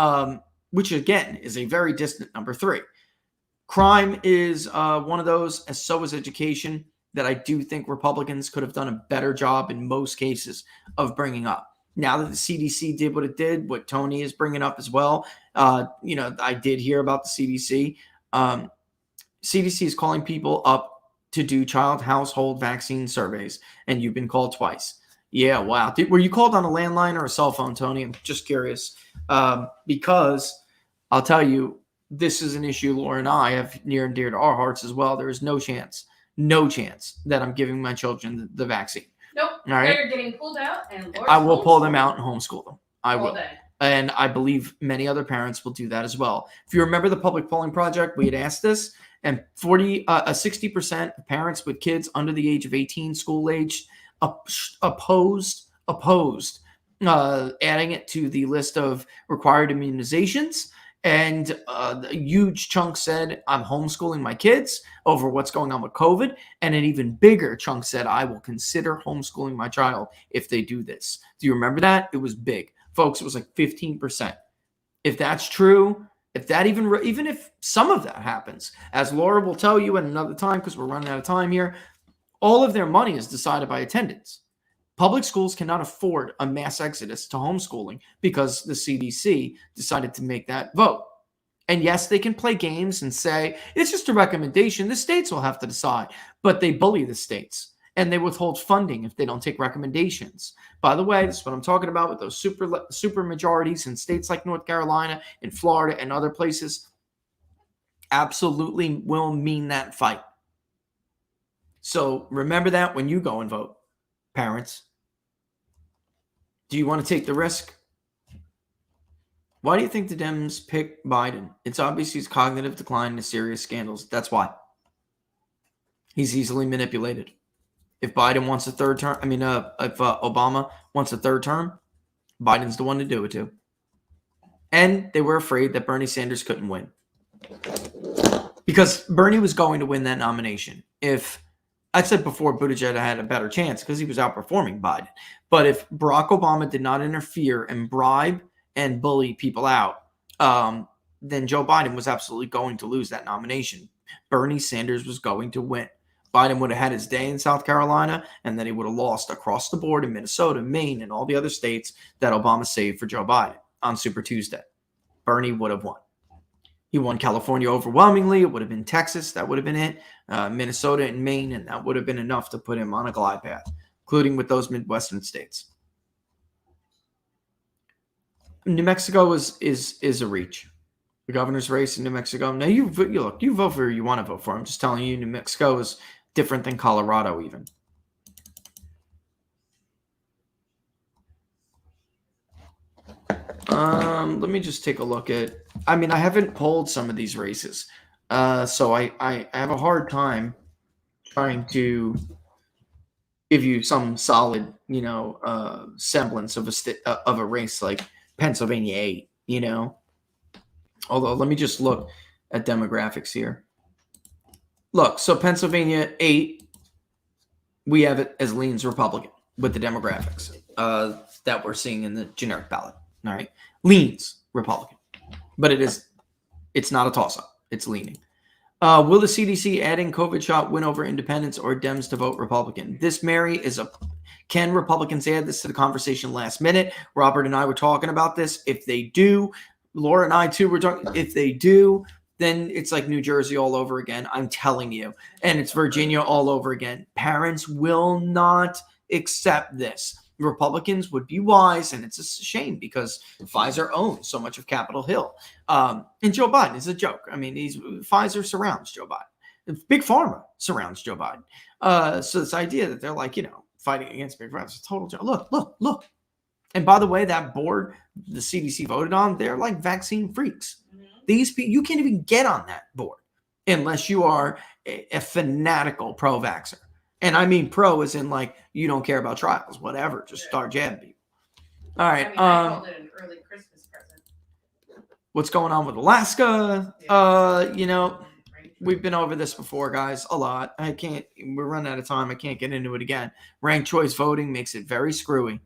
Which, again, is a very distant number 3. Crime is one of those, and so is education, that I do think Republicans could have done a better job in most cases of bringing up. Now that the CDC did what it did, what Tony is bringing up as well, I did hear about the CDC. CDC is calling people up to do child household vaccine surveys, and you've been called twice. Yeah, wow. Were you called on a landline or a cell phone, Tony? I'm just curious. Because I'll tell you, this is an issue Laura and I have near and dear to our hearts as well. There is no chance that I'm giving my children the vaccine. Nope. All right. They're getting pulled out, and I will pull them out and homeschool them. I will. Day. And I believe many other parents will do that as well. If you remember the public polling project, we had asked this, and 60% of parents with kids under the age of 18, school age, opposed adding it to the list of required immunizations. And a huge chunk said, I'm homeschooling my kids over what's going on with COVID. And an even bigger chunk said, I will consider homeschooling my child if they do this. Do you remember that? It was big. Folks, it was like 15%. If that's true, if that even if some of that happens, as Laura will tell you at another time, because we're running out of time here, all of their money is decided by attendance. Public schools cannot afford a mass exodus to homeschooling because the CDC decided to make that vote. And yes, they can play games and say, it's just a recommendation. The states will have to decide. But they bully the states, and they withhold funding if they don't take recommendations. By the way, this is what I'm talking about with those super majorities in states like North Carolina and Florida and other places. Absolutely will mean that fight. So remember that when you go and vote. Parents, do you want to take the risk? Why do you think the Dems picked Biden? It's obvious he's cognitive decline and serious scandals. That's why. He's easily manipulated. If Biden wants a third term, if Obama wants a third term, Biden's the one to do it to. And they were afraid that Bernie Sanders couldn't win. Because Bernie was going to win that nomination. If I said before Buttigieg had a better chance because he was outperforming Biden. But if Barack Obama did not interfere and bribe and bully people out, then Joe Biden was absolutely going to lose that nomination. Bernie Sanders was going to win. Biden would have had his day in South Carolina, and then he would have lost across the board in Minnesota, Maine, and all the other states that Obama saved for Joe Biden on Super Tuesday. Bernie would have won. He won California overwhelmingly. It would have been Texas. That would have been it. Minnesota and Maine, and that would have been enough to put him on a glide path, including with those Midwestern states. New Mexico is a reach. The governor's race in New Mexico. Now, you vote for who you want to vote for. I'm just telling you, New Mexico is different than Colorado even. Let me just take a look at, I haven't polled some of these races. So I have a hard time trying to give you some solid, semblance of a race like Pennsylvania 8, Although let me just look at demographics here. Look, so Pennsylvania 8, we have it as leans Republican with the demographics that we're seeing in the generic ballot. All right, leans Republican, but it's not a toss-up. It's leaning. Will the CDC adding COVID shot win over independents or Dems to vote Republican? This, Mary, can Republicans add this to the conversation last minute? Robert and I were talking about this. If they do, Laura and I too were talking. If they do, then it's like New Jersey all over again. I'm telling you, and it's Virginia all over again. Parents will not accept this. Republicans would be wise, and it's a shame because Pfizer owns so much of Capitol Hill. And Joe Biden is a joke. Pfizer surrounds Joe Biden. Big Pharma surrounds Joe Biden. So this idea that they're fighting against Big Pharma is a total joke. Look. And by the way, that board the CDC voted on, they're like vaccine freaks. These people, you can't even get on that board unless you are a fanatical pro-vaxxer. And I mean pro as in like you don't care about trials, whatever, just start jabbing people. All right. I called it an early Christmas present. What's going on with Alaska? You know, we've been over this before, guys, a lot. We're running out of time. I can't get into it again. Ranked choice voting makes it very screwy.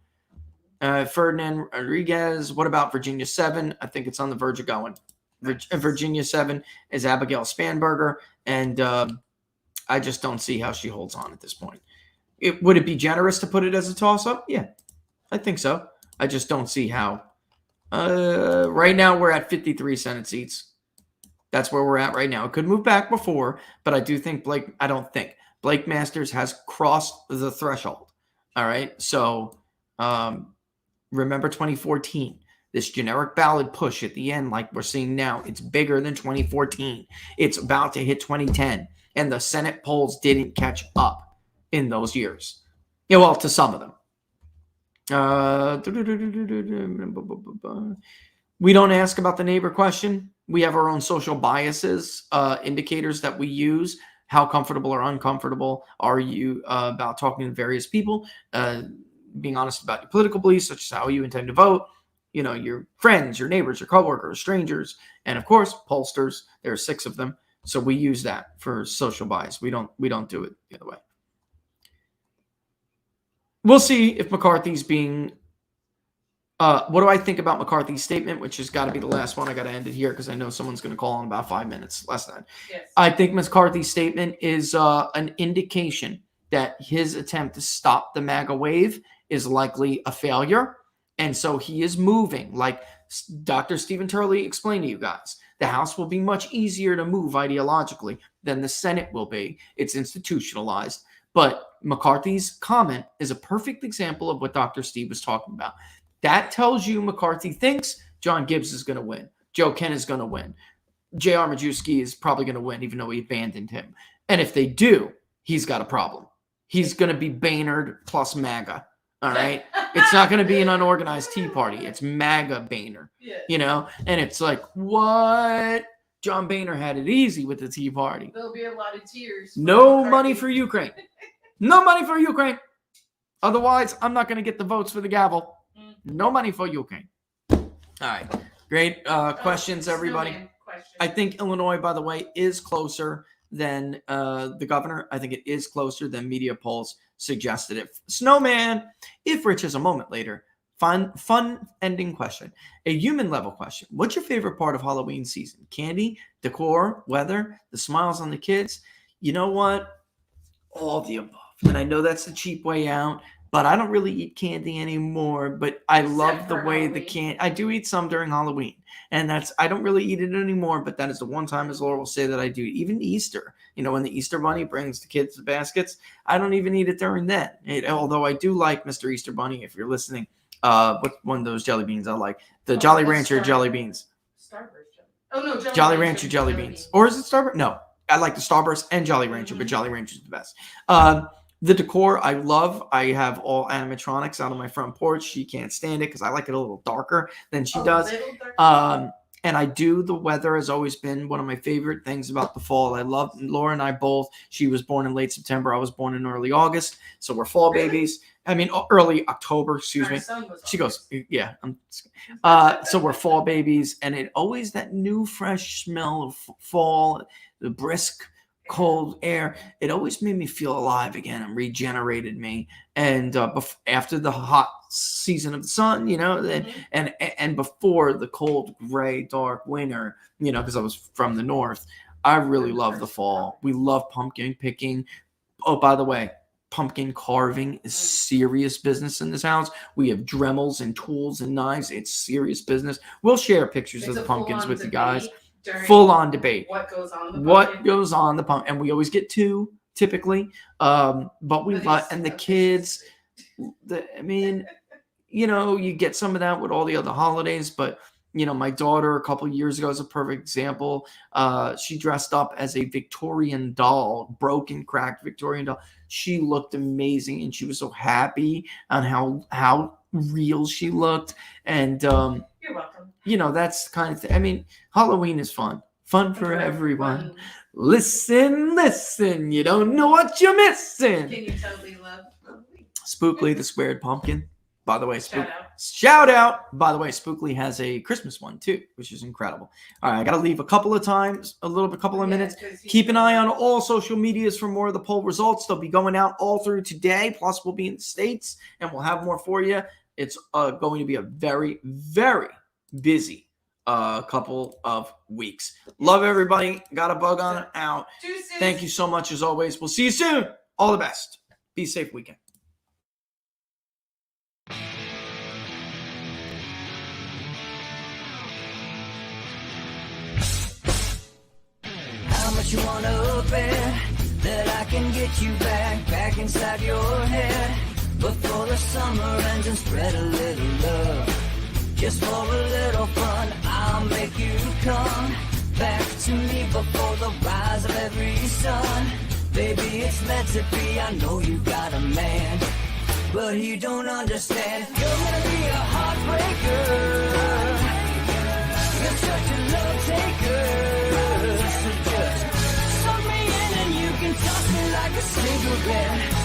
Ferdinand Rodriguez, what about Virginia 7? I think it's on the verge of going. Virginia 7 is Abigail Spanberger, and I just don't see how she holds on at this point. Would it be generous to put it as a toss-up? Yeah, I think so. I just don't see how. Right now, we're at 53 Senate seats. That's where we're at right now. It could move back before, but I do think Blake Masters has crossed the threshold. All right, so remember 2014. This generic ballot push at the end, like we're seeing now, it's bigger than 2014. It's about to hit 2010. And the Senate polls didn't catch up in those years. Yeah, well, to some of them. We don't ask about the neighbor question. We have our own social biases, indicators that we use. How comfortable or uncomfortable are you about talking to various people? Being honest about your political beliefs, such as how you intend to vote. You know, your friends, your neighbors, your coworkers, strangers, and of course, pollsters. There are 6 of them. So we use that for social bias. We don't do it the other way. We'll see if McCarthy's being what do I think about McCarthy's statement, which has got to be the last one. I got to end it here because I know someone's going to call in about 5 minutes, less than. Yes. I think McCarthy's statement is an indication that his attempt to stop the MAGA wave is likely a failure. And so he is moving, like Dr. Stephen Turley explained to you guys. The House will be much easier to move ideologically than the Senate will be. It's institutionalized. But McCarthy's comment is a perfect example of what Dr. Steve was talking about. That tells you McCarthy thinks John Gibbs is going to win. Joe Ken is going to win. J.R. Majewski is probably going to win, even though he abandoned him. And if they do, he's got a problem. He's going to be Boehner plus MAGA. All right. It's not going to be an unorganized Tea Party. It's MAGA Boehner, you know, and it's like, what? John Boehner had it easy with the Tea Party. There'll be a lot of tears. No money for Ukraine. No money for Ukraine. Otherwise, I'm not going to get the votes for the gavel. No money for Ukraine. All right. Great questions, everybody. I think Illinois, by the way, is closer than the governor. I think it is closer than media polls suggested it. Snowman, if Rich has a moment later, fun ending question. A human level question. What's your favorite part of Halloween season? Candy, decor, weather, the smiles on the kids? You know what? All the above. And I know that's the cheap way out, but I don't really eat candy anymore. But I love the way the candy. I do eat some during Halloween. And I don't really eat it anymore, but that is the one time, as Laura will say, that I do. Even Easter, you know, when the Easter Bunny brings the kids the baskets, I don't even eat it during that. Although I do like Mr. Easter Bunny, if you're listening, what one of those jelly beans I like. The Jolly Rancher jelly beans. Starburst jelly. Oh, no, Jolly Rancher jelly beans. Or is it Starburst? No, I like the Starburst and Jolly Rancher, but Jolly Rancher is the best. The decor I love. I have all animatronics out on my front porch. She can't stand it because I like it a little darker than she does. And I do. The weather has always been one of my favorite things about the fall. I love Laura and I both. She was born in late September. I was born in early August. So we're fall babies. I mean, early October, excuse me. She goes, yeah. So we're fall babies. And it always that new fresh smell of fall, the brisk cold air, it always made me feel alive again and regenerated me. And after the hot season of the sun, you know, and before the cold, gray, dark winter, you know, because I was from the north, I really love the fall. We love pumpkin picking. Oh, by the way, pumpkin carving is serious business in this house. We have Dremels and tools and knives. It's serious business. We'll share pictures of the pumpkins with you guys. Full on debate. What goes on the pumpkin? What goes on the pumpkin? And we always get 2 typically. But we love, and the kids, I mean, you know, you get some of that with all the other holidays, but you know, my daughter a couple of years ago is a perfect example. She dressed up as a Victorian doll, broken, cracked Victorian doll. She looked amazing, and she was so happy on how real she looked. And, You're welcome. you know, that's the kind of thing. I mean, Halloween is fun. Fun for everyone. Listen, listen. You don't know what you're missing. Can you totally love Halloween? Spookly the Squared Pumpkin. By the way, Shout out. By the way, Spookly has a Christmas one too, which is incredible. All right, I got to leave a couple of minutes. Keep an eye on all social medias for more of the poll results. They'll be going out all through today. Plus, we'll be in the States and we'll have more for you. It's going to be a very, very busy couple of weeks. Love everybody. Got a bug on it out. Thank you so much as always. We'll see you soon. All the best. Be safe weekend. How much you wanna bet that I can get you back inside your head before the summer ends and spread a little love. Just for a little fun, I'll make you come back to me before the rise of every sun. Baby, it's meant to be. I know you got a man, but you don't understand. You're gonna be a heartbreaker. You're such a love taker. So just suck me in and you can toss me like a cigarette.